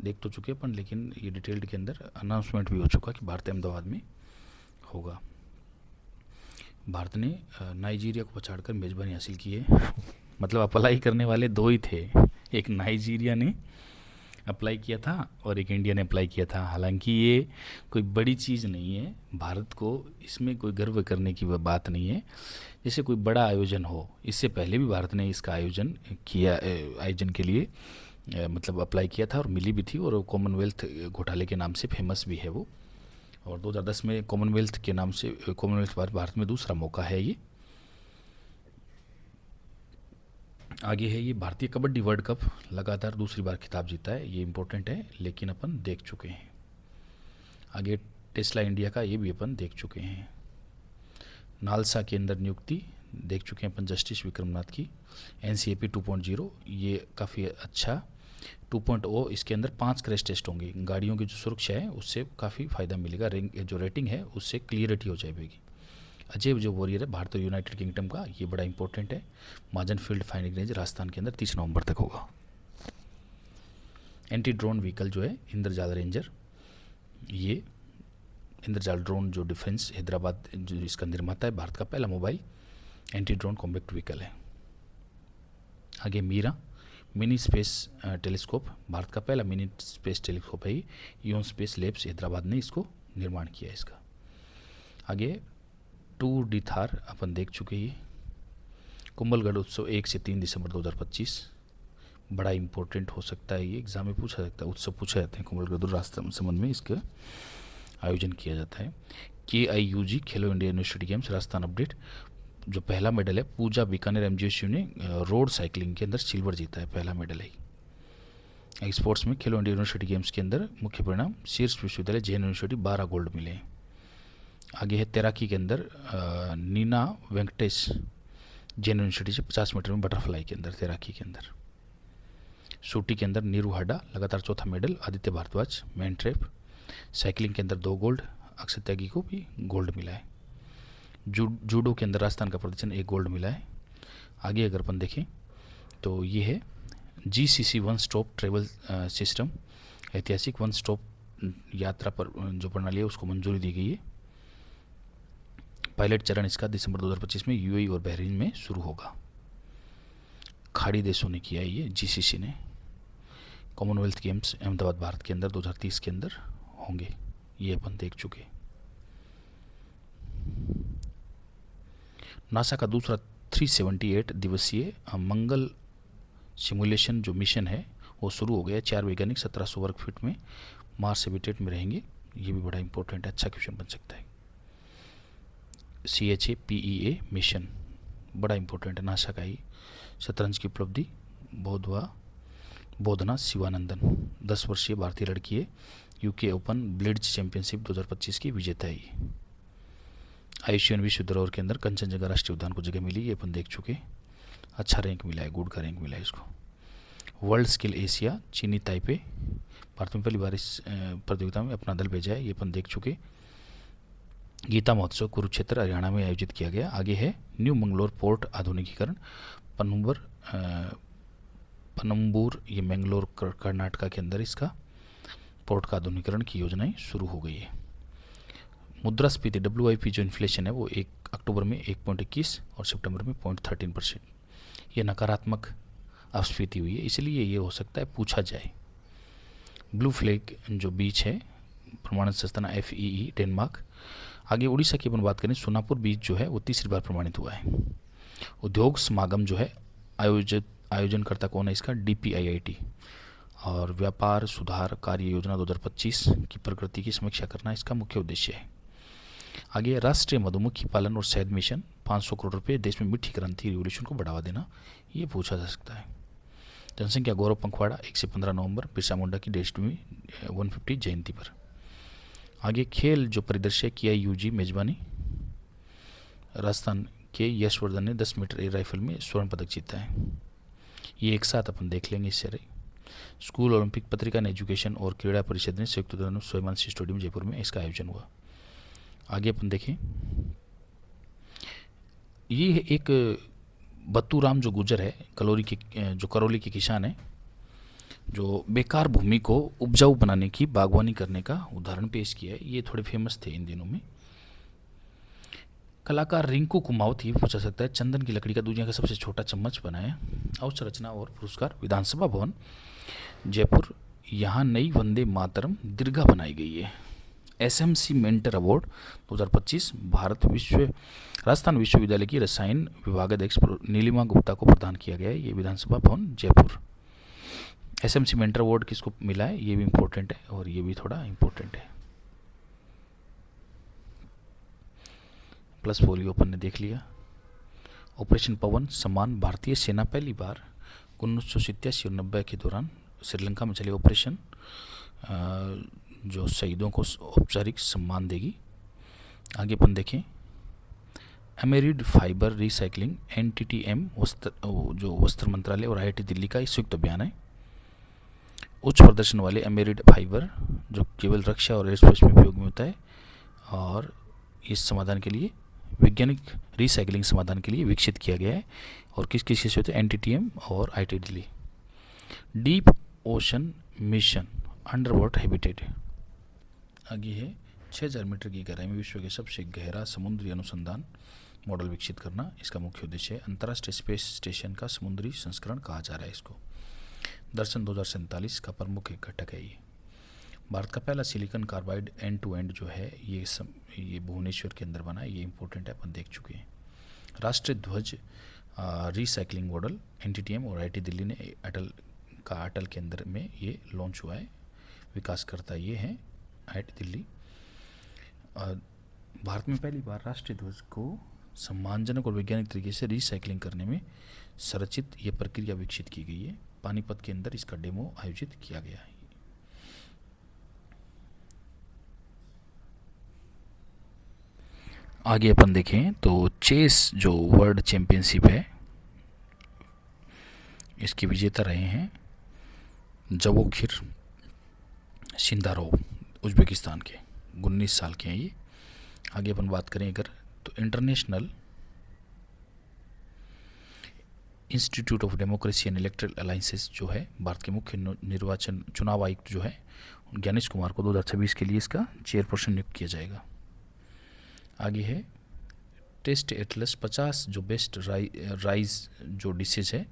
देख तो चुके अपन, लेकिन ये डिटेल्ड के अंदर अनाउंसमेंट भी हो चुका कि भारत अहमदाबाद में होगा। भारत ने नाइजीरिया को पछाड़कर मेज़बानी हासिल की है। मतलब अप्लाई करने वाले 2 ही थे, एक नाइजीरिया ने अप्लाई किया था और एक इंडिया ने अप्लाई किया था। हालांकि ये कोई बड़ी चीज़ नहीं है, भारत को इसमें कोई गर्व करने की बात नहीं है। जैसे कोई बड़ा आयोजन हो, इससे पहले भी भारत ने इसका आयोजन किया, आयोजन के लिए मतलब अप्लाई किया था और मिली भी थी, और कॉमनवेल्थ घोटाले के नाम से फेमस भी है वो। और 2010 में कॉमनवेल्थ के नाम से कॉमनवेल्थ भारत में दूसरा मौका है ये। आगे है ये भारतीय कबड्डी वर्ल्ड कप लगातार दूसरी बार खिताब जीता है, ये इम्पोर्टेंट है लेकिन अपन देख चुके हैं। आगे टेस्ला इंडिया का, ये भी अपन देख चुके हैं। नालसा के अंदर नियुक्ति देख चुके हैं अपन जस्टिस विक्रमनाथ की। NCAP 2.0 ये काफ़ी अच्छा 2.0, इसके अंदर 5 क्रैश टेस्ट होंगे। गाड़ियों की जो सुरक्षा है उससे काफ़ी फ़ायदा मिलेगा, जो रेटिंग है उससे क्लियरिटी हो जाएगी। अजय जो वॉरियर है भारत और यूनाइटेड किंगडम का, ये बड़ा इंपॉर्टेंट है। महाजन फील्ड फायरिंग रेंज राजस्थान के अंदर 30 नवंबर तक होगा। एंटी ड्रोन व्हीकल जो है इंद्रजाल रेंजर, ये इंद्रजाल ड्रोन जो डिफेंस हैदराबाद जो इसका निर्माता है, भारत का पहला mobile anti drone combat vehicle है। आगे Meera mini space telescope, Bharat का पहला मिनी स्पेस टेलीस्कोप है। इवन स्पेस लैब्स हैदराबाद ने इसको निर्माण किया है इसका। आगे टूर डी थार अपन देख चुके हैं। कुंभलगढ़ उत्सव 1 से 3 दिसंबर 2025, बड़ा इंपॉर्टेंट हो सकता है, ये एग्जाम में पूछा सकता है, उत्सव पूछा जाते हैं। कुंभलगढ़ राजस्थान संबंध में इसका आयोजन किया जाता है। KIUG खेलो India university games Rajasthan update, जो पहला मेडल है पूजा बीकानेर MGSU ने रोड साइकिलिंग के अंदर सिल्वर जीता है, पहला मेडल है। स्पोर्ट्स में खेलो इंडिया यूनिवर्सिटी गेम्स के अंदर मुख्य परिणाम शीर्ष विश्वविद्यालय जैन यूनिवर्सिटी 12 गोल्ड मिले हैं। आगे है तैराकी के अंदर नीना वेंकटेश जैन यूनिवर्सिटी से 50 मीटर में बटरफ्लाई के अंदर तैराकी के अंदर। शूटी के अंदर नीरू हाडा लगातार चौथा medal, Aditya Bhardwaj man trap. Cycling के अंदर 2 गोल्ड, अक्षय त्यागी को भी गोल्ड मिला है। जूडो के अंदर राजस्थान का प्रदर्शन 1 गोल्ड मिला है। आगे अगर अपन देखें तो ये है GCC one stop travel system, ऐतिहासिक वन स्टॉप यात्रा पर जो प्रणाली है उसको मंजूरी दी गई है। पायलट चरण इसका दिसंबर 2025 में UAE और बहरीन में शुरू होगा। खाड़ी देशों ने किया है ये, GCC ने। कॉमनवेल्थ गेम्स अहमदाबाद भारत के अंदर 2030 के अंदर होंगे, ये अपन देख चुके। नासा का दूसरा 378 दिवसीय मंगल सिमुलेशन जो मिशन है वो शुरू हो गया। 4 वैज्ञानिक 1700 वर्ग फीट में मार्स हैबिटेट में रहेंगे, ये भी बड़ा इंपॉर्टेंट है, अच्छा क्वेश्चन बन सकता है। CHAPEA मिशन बड़ा इंपॉर्टेंट है, नासा का ही। शतरंज की उपलब्धि बोधना शिवानंदन 10 वर्षीय भारतीय लड़की है, UK ओपन ब्लिट्ज चैंपियनशिप 2025 की विजेता है ये। आयुष्मान विश्व धरोहर के अंदर कंचनजंगा राष्ट्रीय उद्यान को जगह मिली, ये अपन देख चुके। अच्छा रैंक मिला है, गुड का रैंक मिला है इसको। वर्ल्ड स्किल एशिया चीनी ताइपे, भारत में पहली बार इस प्रतियोगिता में अपना दल भेजा है, ये अपन देख चुके। गीता महोत्सव कुरुक्षेत्र हरियाणा में आयोजित किया गया। आगे है न्यू मंगलोर पोर्ट आधुनिकीकरण, पनम्बूर ये मैंगलोर कर्नाटका के अंदर इसका पोर्ट का आधुनिकीकरण की योजनाएं शुरू हो गई है। मुद्रास्फीति WIP जो इन्फ्लेशन है वो 1 अक्टूबर में 1.21 और सितंबर में 0.13%, ये नकारात्मक अपस्फीति हुई है, इसलिए ये हो सकता है पूछा जाए। ब्लू फ्लैग जो बीच है प्रमाणित संस्थान FEE डेनमार्क। आगे उड़ीसा की अपन बात करें, सोनापुर बीच जो है वो तीसरी बार प्रमाणित हुआ है। उद्योग समागम जो है आयोजनकर्ता कौन है इसका, DPIIT। और व्यापार सुधार कार्य योजना 2025 की प्रगति की समीक्षा करना इसका मुख्य उद्देश्य है। आगे राष्ट्रीय मधुमक्खी पालन और शहद मिशन 500 करोड़ रुपये, देश में मिट्टी क्रांति रिवोल्यूशन को बढ़ावा देना, ये पूछा जा सकता है। जनसंख्या गौरव पंखवाड़ा 1 से 15 नवंबर बिरसा मुंडा की 150 जयंती पर। आगे खेल जो परिदृश्य KIUG मेजबानी, राजस्थान के यशवर्धन ने 10 मीटर एयर राइफल में स्वर्ण पदक जीता है, ये एक साथ अपन देख लेंगे इससे। स्कूल ओलंपिक पत्रिका ने एजुकेशन और क्रीड़ा परिषद ने संयुक्त तौर स्वयंसी स्टेडियम जयपुर में इसका आयोजन हुआ। आगे अपन देखें, ये एक बत्तूराम जो गुजर है करौली के किसान है, जो बेकार भूमि को उपजाऊ बनाने की बागवानी करने का उदाहरण पेश किया है, ये थोड़े फेमस थे इन दिनों में। कलाकार रिंकू कुमावत, ये पूछा सकता है, चंदन की लकड़ी का दुनिया का सबसे छोटा चम्मच बनाया। अवसंरचना और पुरस्कार, विधानसभा भवन जयपुर, यहाँ नई वंदे मातरम दीर्घा बनाई गई है। SMC मेंटर अवार्ड 2025 राजस्थान विश्वविद्यालय की रसायन विभागाध्यक्ष नीलिमा गुप्ता को प्रदान किया गया है, ये विधानसभा भवन जयपुर। SMC मेंटर अवार्ड किसको मिला है, ये भी इम्पोर्टेंट है और ये भी थोड़ा इम्पोर्टेंट है। प्लस पोलियो अपन ने देख लिया। ऑपरेशन पवन सम्मान भारतीय सेना पहली बार 1987 और 90 के दौरान श्रीलंका में चले ऑपरेशन जो शहीदों को औपचारिक सम्मान देगी। आगे अपन देखें, अमेरिड फाइबर रिसाइकलिंग NTTM जो वस्त्र मंत्रालय और IIT दिल्ली का संयुक्त अभियान है। उच्च प्रदर्शन वाले अमेरिड फाइबर जो केवल रक्षा और एयरस्पेस में उपयोग में होता है और इस समाधान के लिए वैज्ञानिक रिसाइकलिंग समाधान के लिए विकसित किया गया है और किस किस से होता है, NTTM और IIT Delhi. Deep ocean mission under water habitat आगे है 6000 मीटर की गहराई में विश्व के सबसे गहरा समुद्री अनुसंधान मॉडल विकसित करना इसका मुख्य उद्देश्य है। अंतर्राष्ट्रीय स्पेस स्टेशन का समुद्री संस्करण कहा जा रहा है इसको। दर्शन 2047 का प्रमुख एक घटक है ये। भारत का पहला silicon carbide and to end जो है ये भुवनेश्वर के अंदर बना है, ये इंपॉर्टेंट है, अपन देख चुके हैं। राष्ट्रीय ध्वज रिसाइकलिंग मॉडल NTTM और IIT दिल्ली ने अटल के अंदर में ये लॉन्च हुआ है। विकासकर्ता ये हैं IIT दिल्ली। भारत में पहली बार राष्ट्रीय ध्वज को सम्मानजनक और वैज्ञानिक तरीके से रिसाइकलिंग करने में संरचित ये प्रक्रिया विकसित की गई है। पानीपत के अंदर इसका डेमो आयोजित किया गया है। आगे अपन देखें तो चेस जो वर्ल्ड चैंपियनशिप है इसके विजेता रहे हैं जवोखिर शिंदारोव उज्बेकिस्तान के, 19 साल के हैं ये। आगे अपन बात करें अगर तो international institute of democracy and electoral alliances जो है भारत के मुख्य निर्वाचन चुनाव आयुक्त जो है ज्ञानेश कुमार को 2026 के लिए इसका चेयरपर्सन नियुक्त किया जाएगा। आगे है टेस्ट एटलस 50 जो बेस्ट राइस जो डिशेज है,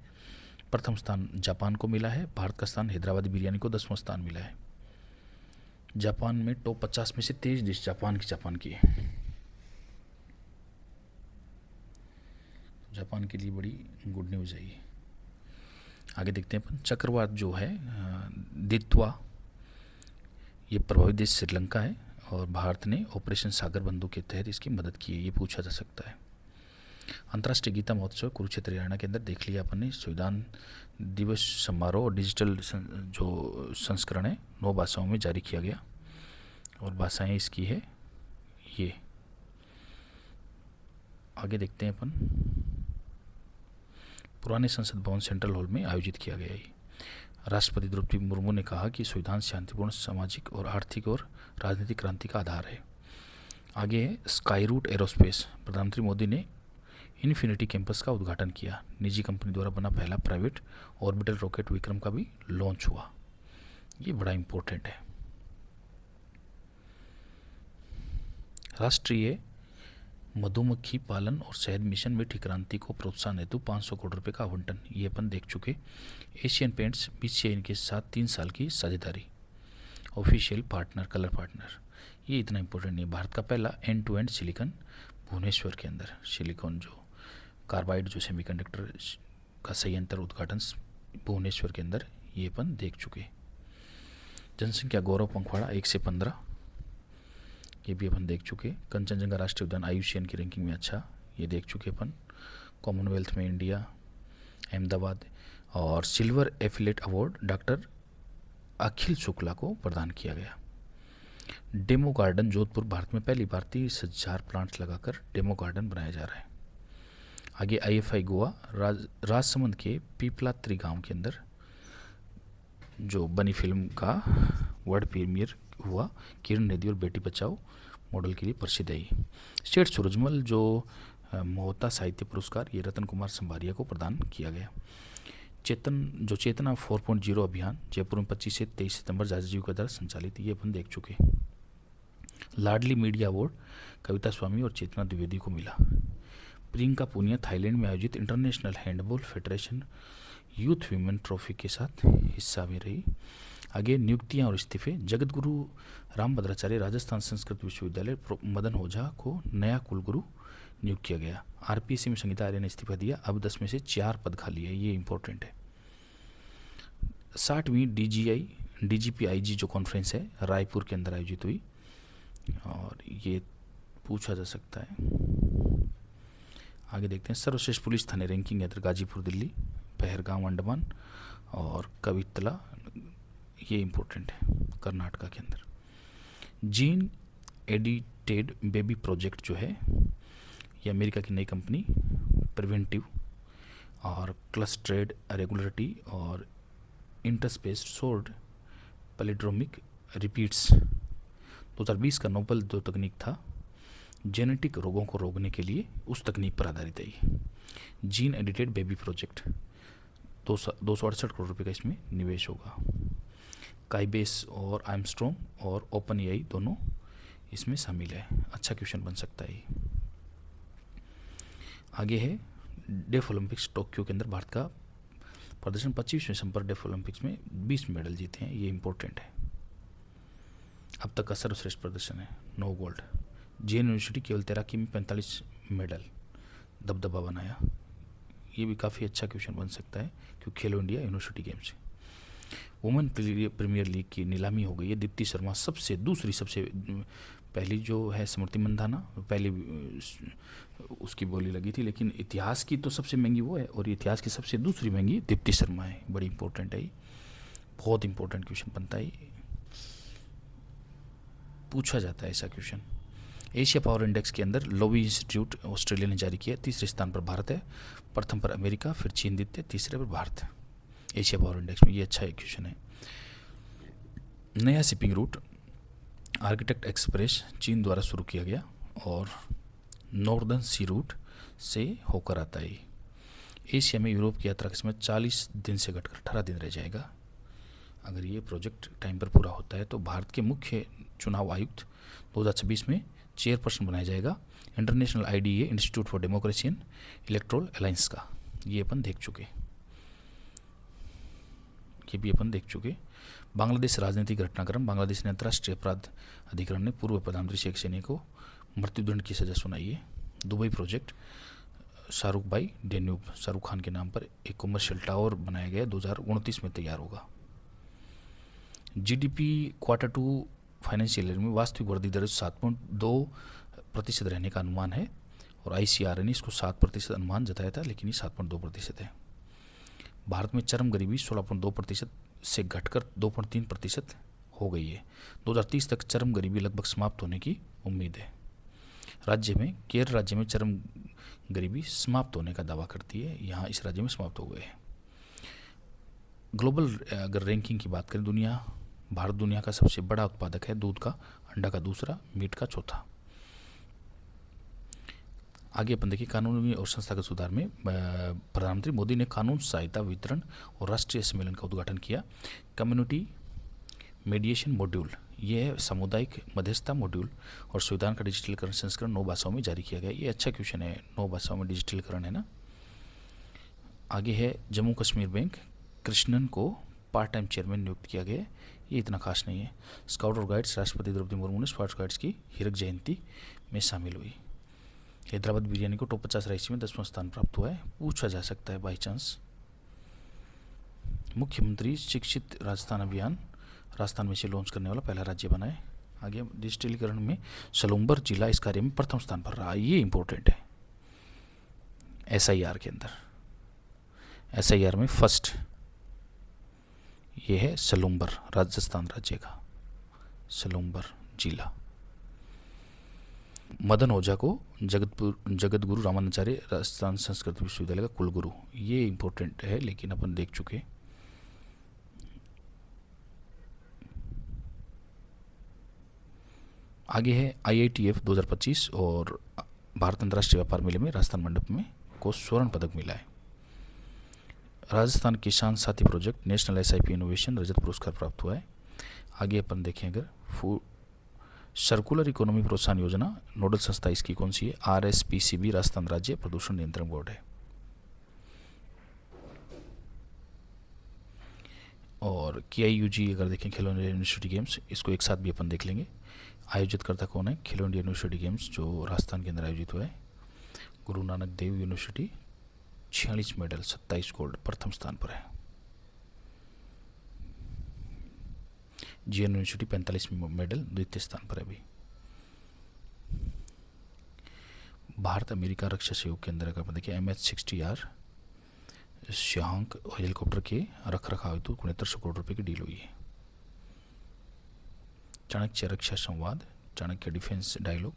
प्रथम स्थान जापान को मिला है। भारत का स्थान हैदराबादी बिरयानी को 10वां स्थान मिला है। जापान में टॉप 50 में से 23 डिश जापान की है। जापान के लिए बड़ी गुड न्यूज़ है ये। आगे देखते हैं अपन चक्रवात जो है दित्वा, ये प्रभावित देश श्रीलंका है और भारत ने ऑपरेशन सागर बंधु के तहत इसकी मदद की है, ये पूछा जा सकता है। अंतर्राष्ट्रीय गीता महोत्सव कुरुक्षेत्र हरियाणा के अंदर देख लिया अपन ने। संविधान दिवस समारोह और डिजिटल जो संस्करण है 9 भाषाओं में जारी किया गया और भाषाएं इसकी है ये। आगे देखते हैं अपन पुराने संसद भवन सेंट्रल हॉल में आयोजित किया गया है। राष्ट्रपति द्रौपदी मुर्मू ने कहा कि संविधान शांतिपूर्ण सामाजिक और आर्थिक और राजनीतिक क्रांति का आधार है। आगे है स्काई रूट एरोस्पेस, प्रधानमंत्री मोदी ने इन्फिनिटी कैंपस का उद्घाटन किया। निजी कंपनी द्वारा बना पहला प्राइवेट ऑर्बिटल रॉकेट विक्रम का भी लॉन्च हुआ, ये बड़ा इंपॉर्टेंट है। राष्ट्रीय मधुमक्खी पालन और शहद मिशन मीठी क्रांति को प्रोत्साहन हेतु 500 करोड़ रुपये का आवंटन, ये अपन देख चुके। एशियन पेंट्स BCCI के साथ 3 साल की साझेदारी, ऑफिशियल पार्टनर कलर पार्टनर, ये इतना इंपॉर्टेंट नहीं। भारत का पहला end to end silicon Bhubaneswar के अंदर, सिलिकॉन जो कार्बाइड जो सेमीकंडक्टर का संयंत्र उद्घाटन भुवनेश्वर के अंदर, ये अपन देख चुके। जनसंख्या गौरव पंखवाड़ा 1 से 15, ये भी अपन देख चुके। कंचनजंगा राष्ट्रीय उद्यान IUCN की रैंकिंग में अच्छा, ये देख चुके अपन। कॉमनवेल्थ में इंडिया अहमदाबाद और सिल्वर एफिलेट अवार्ड डॉक्टर अखिल शुक्ला को प्रदान किया गया। डेमो गार्डन जोधपुर, भारत में पहली बार 30,000 प्लांट्स लगाकर डेमो गार्डन बनाया जा रहा है। आगे IFI गोवा राजसमंद के पीपलात्री गांव के अंदर जो बनी फिल्म का वर्ल्ड प्रीमियर हुआ। किरण नेदी और बेटी बचाओ मॉडल के लिए प्रसिद्ध है। स्टेट सूरजमल जो मोहता साहित्य पुरस्कार, ये रतन कुमार संभारिया को प्रदान किया गया। चेतना 4.0 अभियान जयपुर में 25 से 23 सितंबर जाजीव के द्वारा संचालित, ये अपन देख चुके। लाडली मीडिया अवार्ड कविता स्वामी और चेतना द्विवेदी को मिला। प्रियंका पूनिया थाईलैंड में आयोजित international handball federation youth women trophy के साथ हिस्सा में रही। आगे नियुक्तियां और इस्तीफे, जगत गुरु रामभद्राचार्य राजस्थान संस्कृत विश्वविद्यालय मदन ओझा को नया कुलगुरु नियुक्त किया गया। RPSC में संगीता आर्य ने इस्तीफा दिया, अब 10 में से 4 पद खाली है, ये इंपॉर्टेंट है। 60वीं DGP IG जो कॉन्फ्रेंस है रायपुर के अंदर आयोजित हुई और ये पूछा जा सकता है। आगे देखते हैं सर्वश्रेष्ठ पुलिस थाने रैंकिंग है, गाजीपुर दिल्ली, पहलगाम अंडमान और कवितला, ये इम्पोर्टेंट है कर्नाटका के अंदर। जीन एडिटेड बेबी प्रोजेक्ट जो है ये अमेरिका की नई कंपनी प्रिवेंटिव और क्लस्टर्ड रेगुलरिटी और इंटरस्पेस्ड सोर्ड पैलिड्रोमिक रिपीट्स 2020 का नोबेल जो तकनीक था जेनेटिक रोगों को रोकने के लिए, उस तकनीक पर आधारित है ये gene edited baby project. 268 crore रुपए का इसमें निवेश होगा। काइबेस और आर्मस्ट्रॉन्ग और ओपन एआई दोनों इसमें शामिल है। अच्छा क्वेश्चन बन सकता है ये। आगे है डेफ ओलंपिक्स टोक्यो के अंदर भारत का प्रदर्शन 25वें संपर्क डेफ ओलंपिक्स में 20 मेडल जीते हैं, ये इंपॉर्टेंट है। अब तक का सर्वश्रेष्ठ प्रदर्शन है 9 गोल्ड। जे यूनिवर्सिटी केवल तैराकी में 45 मेडल दबदबा बनाया, ये भी काफ़ी अच्छा क्वेश्चन बन सकता है क्योंकि खेलो इंडिया यूनिवर्सिटी गेम्स है। वुमेन प्रीमियर लीग की नीलामी हो गई है। दीप्ति शर्मा सबसे पहली जो है स्मृति मंधाना पहली उसकी बोली लगी थी, लेकिन इतिहास की तो सबसे महंगी वो है और इतिहास की सबसे दूसरी महंगी दीप्ति शर्मा है। बड़ी इंपॉर्टेंट है ये, बहुत इंपॉर्टेंट क्वेश्चन बनता है, पूछा जाता है ऐसा क्वेश्चन। एशिया पावर इंडेक्स के अंदर लोवी इंस्टीट्यूट ऑस्ट्रेलिया ने जारी किया। तीसरे स्थान पर भारत है, प्रथम पर अमेरिका, फिर चीन द्वितीय, तीसरे पर भारत है एशिया पावर इंडेक्स में। ये अच्छा एक क्वेश्चन है। नया शिपिंग रूट आर्किटेक्ट एक्सप्रेस चीन द्वारा शुरू किया गया और नॉर्दर्न सी रूट से होकर आता है। एशिया में यूरोप की यात्रा के समय 40 दिन से घटकर 18 दिन रह जाएगा। अगर ये प्रोजेक्ट टाइम पर पूरा होता है तो भारत के मुख्य चुनाव आयुक्त 2026 में चेयरपर्सन बनाया जाएगा international IDA institute for democracy and electoral alliance का। ये अपन देख चुके। बांग्लादेश राजनीतिक घटनाक्रम। बांग्लादेश ने अंतर्राष्ट्रीय अपराध अधिकरण ने पूर्व प्रधानमंत्री शेख हसीना को मृत्युदंड की सजा सुनाई है। दुबई प्रोजेक्ट शाहरुख भाई डेन्यूब शाहरुख खान के नाम पर एक कमर्शियल टावर बनाया गया, 2029 में तैयार होगा। GDP Q2 फाइनेंशियल ईयर में वास्तविक वृद्धि दर 7.2% रहने का अनुमान है और ICRA ने इसको 7% अनुमान जताया था, लेकिन ये 7.2% है। भारत में चरम गरीबी 16.2% से घटकर 2.3% हो गई है। 2030 तक चरम गरीबी लगभग समाप्त होने की उम्मीद है। केरल राज्य में चरम गरीबी समाप्त होने का दावा करती है, यहाँ इस राज्य में समाप्त हो गए हैं। ग्लोबल अगर रैंकिंग की बात करें, भारत दुनिया का सबसे बड़ा उत्पादक है, दूध का, अंडा का दूसरा, मीट का चौथा। आगे अपन देखिए कानूनी और संस्थागत सुधार में प्रधानमंत्री मोदी ने कानून सहायता वितरण और राष्ट्रीय सम्मेलन का उद्घाटन किया। कम्युनिटी मीडिएशन मॉड्यूल, ये है सामुदायिक मध्यस्थता मॉड्यूल और संविधान का डिजिटलीकरण संस्करण 9 भाषाओं में जारी किया गया। ये अच्छा क्वेश्चन है, 9 भाषाओं में डिजिटलीकरण है ना। आगे है जम्मू कश्मीर बैंक, कृष्णन को पार्ट टाइम चेयरमैन नियुक्त किया गया है, ये इतना खास नहीं है। स्काउट और गाइड्स, राष्ट्रपति द्रौपदी मुर्मू ने स्काउट गाइड्स की हीरक जयंती में शामिल हुई। हैदराबाद बिरयानी को टॉप 50 राइसी में 10वां स्थान प्राप्त हुआ है, पूछा जा सकता है बाई चांस। मुख्यमंत्री शिक्षित राजस्थान अभियान राजस्थान में से लॉन्च करने वाला पहला राज्य बना है। आगे डिजिटलीकरण में सलूम्बर जिला इस कार्य में प्रथम स्थान पर रहा, ये इंपॉर्टेंट है। SIR के अंदर SIR में फर्स्ट ये है सलूम्बर, राजस्थान राज्य का सलूम्बर जिला। मदन ओझा को जगत गुरु रामानुजाचार्य राजस्थान संस्कृत विश्वविद्यालय का कुलगुरु, ये इंपॉर्टेंट है लेकिन अपन देख चुके। आगे है IITF 2025 और भारत अंतर्राष्ट्रीय व्यापार मेले में राजस्थान मंडप में को स्वर्ण पदक मिला है। राजस्थान किसान साथी प्रोजेक्ट नेशनल SIP इनोवेशन रजत पुरस्कार प्राप्त हुआ है। आगे अपन देखें अगर सर्कुलर इकोनॉमी प्रोत्साहन योजना नोडल संस्था इसकी कौन सी है, RSPCB राजस्थान राज्य प्रदूषण नियंत्रण बोर्ड है। और KIUG अगर देखें खेलो इंडिया यूनिवर्सिटी गेम्स, इसको एक साथ भी अपन देख लेंगे। आयोजित करता कौन है, खेलो इंडिया यूनिवर्सिटी गेम्स जो राजस्थान के अंदर आयोजित हुआ है। Guru Nanak Dev university 46 medal 27 gold प्रथम स्थान पर है। GN यूनिवर्सिटी 45 मेडल द्वितीय स्थान पर है अभी। भारत अमेरिका रक्षा सहयोग केंद्र का देखिए MH-60R शाहंक हेलीकॉप्टर के रख रखाव हेतु 6900 करोड़ रुपए की डील हुई है। चाणक्य रक्षा संवाद, चाणक्य डिफेंस डायलॉग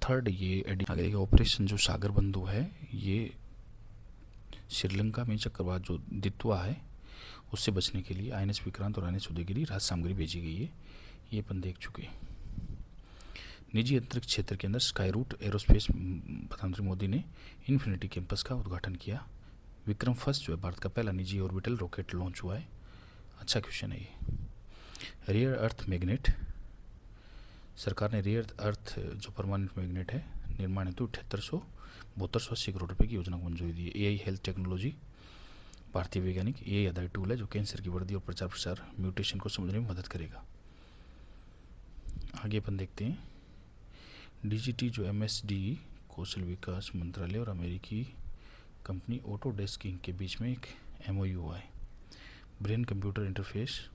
थर्ड ये आगे ऑपरेशन जो सागर बंधु है ये श्रीलंका में चक्रवात जो दित्वा है उससे बचने के लिए INS विक्रांत और INS उदयगिरी राहत सामग्री भेजी गई है, ये अपन देख चुके। निजी अंतरिक्ष क्षेत्र के अंदर स्काई रूट एरोस्पेस प्रधानमंत्री मोदी ने इन्फिनिटी कैंपस का उद्घाटन किया। विक्रम फर्स्ट जो है भारत का पहला निजी ऑर्बिटल रॉकेट लॉन्च हुआ है। अच्छा क्वेश्चन है ये। रेयर अर्थ मैग्नेट, सरकार ने रेयर अर्थ जो परमानेंट मैग्नेट है निर्माण हेतु 7880 करोड़ रुपए की योजना को मंजूरी दी है। AI हेल्थ टेक्नोलॉजी, भारतीय वैज्ञानिक AI आधारित टूल है जो कैंसर की वृद्धि और प्रचार प्रसार म्यूटेशन को समझने में मदद करेगा। आगे अपन देखते हैं DGT जो MSDE कौशल विकास मंत्रालय और अमेरिकी कंपनी ऑटोडेस्क इंक के बीच में एक MOU हुआ है। Brain computer interface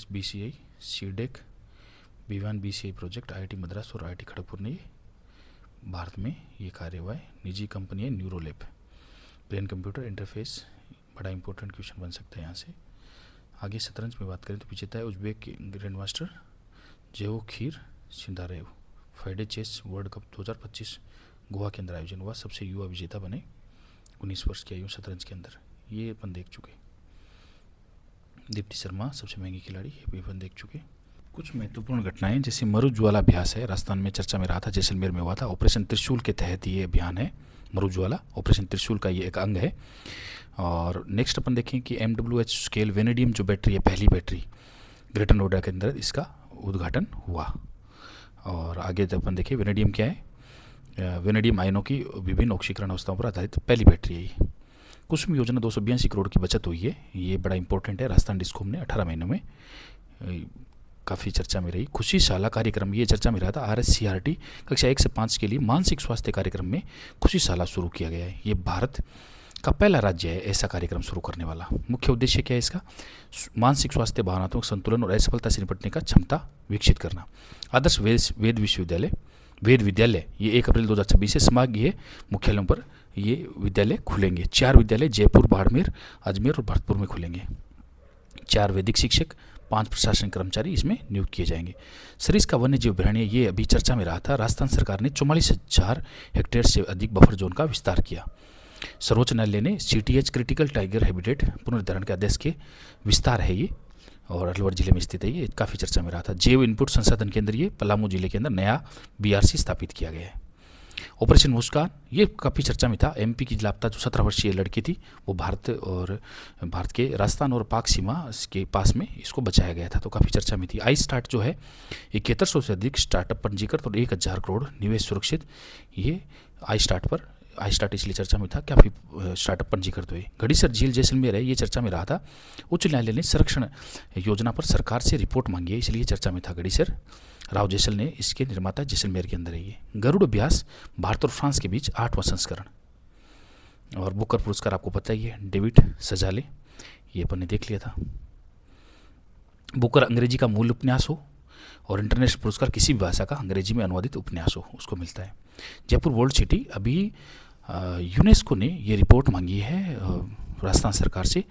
BCI, CDEC, B1 BCI project IIT Madras और IIT खड़गपुर ने भारत में ये कार्य हुआ है। निजी कंपनी है न्यूरोलैब। ब्रेन कंप्यूटर इंटरफेस बड़ा इंपॉर्टेंट क्वेश्चन बन सकता है यहाँ से। आगे शतरंज में बात करें तो विजेता है Uzbek grandmaster Javokhir Sindarov. FIDE chess world cup 2025 Goa के अंदर आयोजन हुआ, सबसे युवा विजेता बने 19 वर्ष की आयु शतरंज के अंदर, ये अपन देख चुके। दीप्ति शर्मा सबसे महंगी खिलाड़ी, ये भी अपन देख चुके। कुछ महत्वपूर्ण घटनाएं जैसे मरुज्वाला अभ्यास है, राजस्थान में चर्चा में रहा था, जैसलमेर में हुआ था। ऑपरेशन त्रिशूल के तहत ये अभियान है मरुज्वाला, ऑपरेशन त्रिशूल का ये एक अंग है। और नेक्स्ट अपन देखें कि MWH स्केल वेनेडियम जो बैटरी है, पहली बैटरी ग्रेटर नोएडा के अंदर इसका उद्घाटन हुआ। और आगे जब अपन देखें वेनेडियम क्या है, वेनेडियम आयनों की विभिन्न ऑक्सीकरण अवस्थाओं पर आधारित पहली बैटरी है ये। कुसुम योजना 282 करोड़ की बचत हुई है, ये बड़ा इंपॉर्टेंट है। राजस्थान डिस्कॉम ने 18 महीनों में काफ़ी चर्चा में रही। खुशी शाला कार्यक्रम ये चर्चा में रहा था। RSCRT कक्षा 1 से 5 के लिए मानसिक स्वास्थ्य कार्यक्रम में खुशी शाला शुरू किया गया है। ये भारत का पहला राज्य है ऐसा कार्यक्रम शुरू करने वाला। मुख्य उद्देश्य क्या है इसका, मानसिक स्वास्थ्य, भावनात्मक संतुलन और असफलता से निपटने का क्षमता विकसित करना। आदर्श वेद विद्यालय ये 1 अप्रैल 2026 से संभागीय मुख्यालयों पर ये विद्यालय खुलेंगे। 4 विद्यालय जयपुर, बाड़मेर, अजमेर और भरतपुर में खुलेंगे। 4 वैदिक शिक्षक, 5 प्रशासनिक कर्मचारी इसमें नियुक्त किए जाएंगे। सरिस्का वन्य जीव अभयारण्य ये अभी चर्चा में रहा था। राजस्थान सरकार ने 44,000 हेक्टेयर से अधिक बफर जोन का विस्तार किया। सर्वोच्च न्यायालय ने CTH क्रिटिकल टाइगर हैबिटेट पुनर्निर्धारण के आदेश के विस्तार है ये, और अलवर जिले में स्थित है ये, काफ़ी चर्चा में रहा था। जैव इनपुट संसाधन केंद्र ये पलामू जिले के अंदर नया BRC स्थापित किया गया है। ऑपरेशन मुस्कान ये काफ़ी चर्चा में था। MP की लापता जो 17 वर्षीय लड़की थी वो भारत के राजस्थान और पाक सीमा के पास में इसको बचाया गया था, तो काफ़ी चर्चा में थी। iStart जो है 7100 से अधिक स्टार्टअप पंजीकृत और 1000 करोड़ निवेश सुरक्षित, ये iStart इसलिए चर्चा में था, काफ़ी स्टार्टअप पंजीकृत हुए। घड़ीसर झील जैसलमेर है, ये चर्चा में रहा था। उच्च न्यायालय ने संरक्षण योजना पर सरकार से रिपोर्ट मांगी है, इसलिए चर्चा में था। घड़ीसर राव जैसल ने इसके निर्माता जैसलमेर के अंदर है ये। गरुड़ अभ्यास भारत और फ्रांस के बीच 8वां संस्करण। और बुकर पुरस्कार आपको पता ही है, डेविड सजाले, ये अपन ने देख लिया था। बुकर अंग्रेजी का मूल उपन्यास हो और इंटरनेशनल पुरस्कार किसी भी भाषा का अंग्रेजी में अनुवादित उपन्यास हो उसको मिलता है। जयपुर वर्ल्ड सिटी अभी यूनेस्को ने ये रिपोर्ट मांगी है राजस्थान सरकार से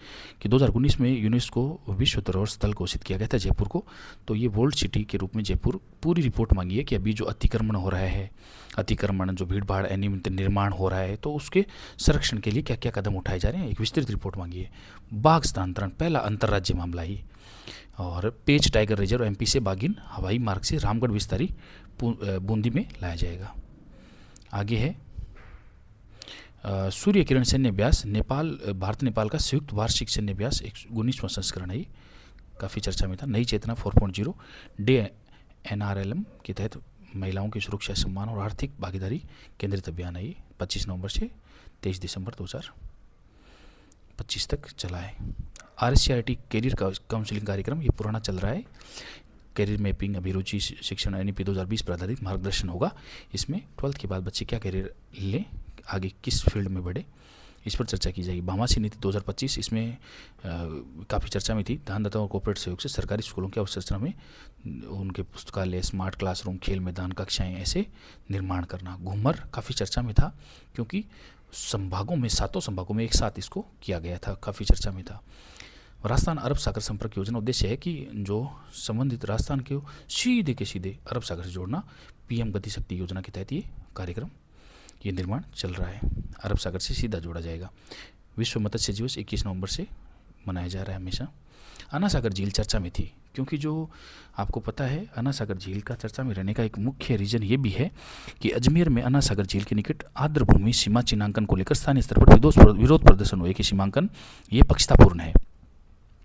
कि 2019 में यूनेस्को विश्व धरोहर स्थल घोषित किया गया था जयपुर को, तो ये वर्ल्ड सिटी के रूप में जयपुर पूरी रिपोर्ट मांगी है कि अभी जो अतिक्रमण हो रहा है, जो भीड़ भाड़ अनियमित निर्माण हो रहा है, तो उसके संरक्षण के लिए क्या क्या कदम उठाए जा रहे हैं, एक विस्तृत रिपोर्ट मांगी है। बाघ स्थानांतरण पहला अंतर्राज्यीय मामला ही। और पेच टाइगर रिजर्व MP से बागिन हवाई मार्ग से रामगढ़ विस्तारी बूंदी में लाया जाएगा। आगे है सूर्य किरण सैन्य अभ्यास, भारत नेपाल का संयुक्त वार्षिक सैन्य अभ्यास 19वां संस्करण है, ये काफ़ी चर्चा में था। नई चेतना 4.0 NRLM के तहत महिलाओं की सुरक्षा, सम्मान और आर्थिक भागीदारी केंद्रित अभियान है, ये 25 नवंबर से 23 दिसंबर 2025 तक चला है। RSCRT कैरियर काउंसलिंग कार्यक्रम ये पुराना चल रहा है। कैरियर मैपिंग, अभिरुचि शिक्षण NEP 2020 पर आधारित मार्गदर्शन होगा। इसमें 12th के बाद बच्चे क्या कैरियर लें, आगे किस फील्ड में बढ़े, इस पर चर्चा की जाएगी। भामाशाही नीति 2025 इसमें काफ़ी चर्चा में थी। दानदाताओं और कॉर्पोरेट सहयोग से सरकारी स्कूलों की अवसंरचना में उनके पुस्तकालय, स्मार्ट क्लासरूम, खेल मैदान, कक्षाएं ऐसे निर्माण करना। घूमर काफ़ी चर्चा में था क्योंकि संभागों में, 7 संभागों में एक साथ इसको किया गया था, काफ़ी चर्चा में था। राजस्थान अरब सागर संपर्क योजना उद्देश्य है कि जो संबंधित राजस्थान के सीधे के सीधे अरब सागर से जोड़ना। पीएम गति शक्ति योजना के तहत ये कार्यक्रम, ये निर्माण चल रहा है। अरब सागर से सीधा जोड़ा जाएगा। विश्व मत्स्य दिवस 21 नवंबर से मनाया जा रहा है हमेशा। अन्ना सागर झील चर्चा में थी क्योंकि जो आपको पता है, अन्ना सागर झील का चर्चा में रहने का एक मुख्य रीजन ये भी है कि अजमेर में अन्ना सागर झील के निकट आर्द्रभूमि सीमा चिन्हांकन को लेकर स्थानीय स्तर पर विरोध प्रदर्शन हुए कि सीमांकन ये पक्षतापूर्ण है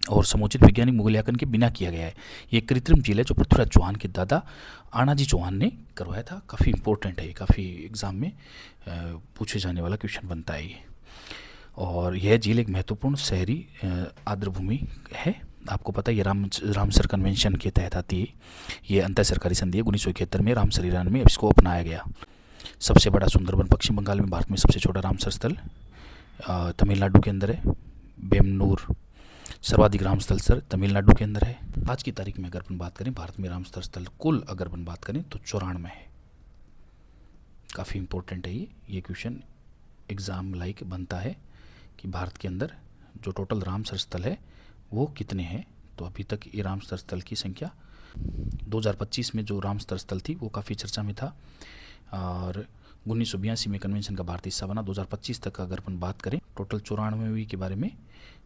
और समुचित वैज्ञानिक मूल्यांकन के बिना किया गया है। ये कृत्रिम झील है जो पृथ्वीराज चौहान के दादा आनाजी चौहान ने करवाया था। काफ़ी इंपॉर्टेंट है, काफ़ी एग्जाम में पूछे जाने वाला क्वेश्चन बनता है ये। और यह झील एक महत्वपूर्ण शहरी आर्द्रभूमि है। आपको पता है ये रामसर कन्वेंशन के तहत आती है। ये अंतर सरकारी संधि है 1971 में, रामसर ईरान में इसको अपनाया गया। सबसे बड़ा सुंदरबन पश्चिम बंगाल में, भारत में सबसे छोटा रामसर स्थल तमिलनाडु के अंदर है। बेमनूर सर्वाधिक रामस्थल सर तमिलनाडु के अंदर है। आज की तारीख में अगर अपन बात करें, भारत में रामस्थल स्थल कुल अगर अपन बात करें तो 94 है। काफ़ी इंपॉर्टेंट है ये क्वेश्चन एग्जाम लाइक बनता है कि भारत के अंदर जो टोटल रामसर स्थल है वो कितने हैं। तो अभी तक ये रामसर स्थल की संख्या 2025 में जो रामसर स्थल थी वो काफ़ी चर्चा में था और 1982 में कन्वेंशन का भारत हिस्सा बना। 2025 तक अगर अपन बात करें टोटल 94वीं के बारे में,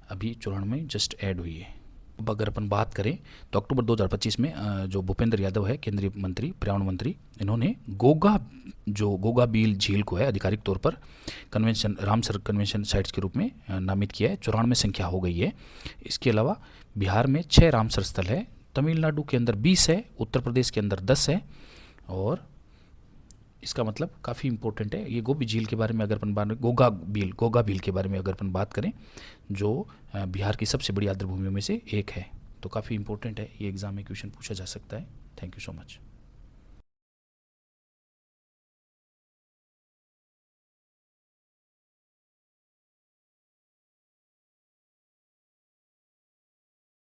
अभी 94 जस्ट ऐड हुई है। अब अगर अपन बात करें तो अक्टूबर 2025 में जो भूपेंद्र यादव है केंद्रीय मंत्री, पर्यावरण मंत्री, इन्होंने गोगा बील झील को है आधिकारिक तौर पर कन्वेंशन, रामसर कन्वेंशन साइट्स के रूप में नामित किया है। 94 संख्या हो गई है। इसके अलावा बिहार में 6 रामसर स्थल है, तमिलनाडु के अंदर 20 है, उत्तर प्रदेश के अंदर 10 है और इसका मतलब काफ़ी इंपॉर्टेंट है। ये गोबी झील के बारे में अगर अपन बात, गोगा बील के बारे में अगर अपन बात करें जो बिहार की सबसे बड़ी आर्द्रभूमियों में से एक है, तो काफ़ी इंपॉर्टेंट है। ये एग्जाम में क्वेश्चन पूछा जा सकता है। Thank you so much.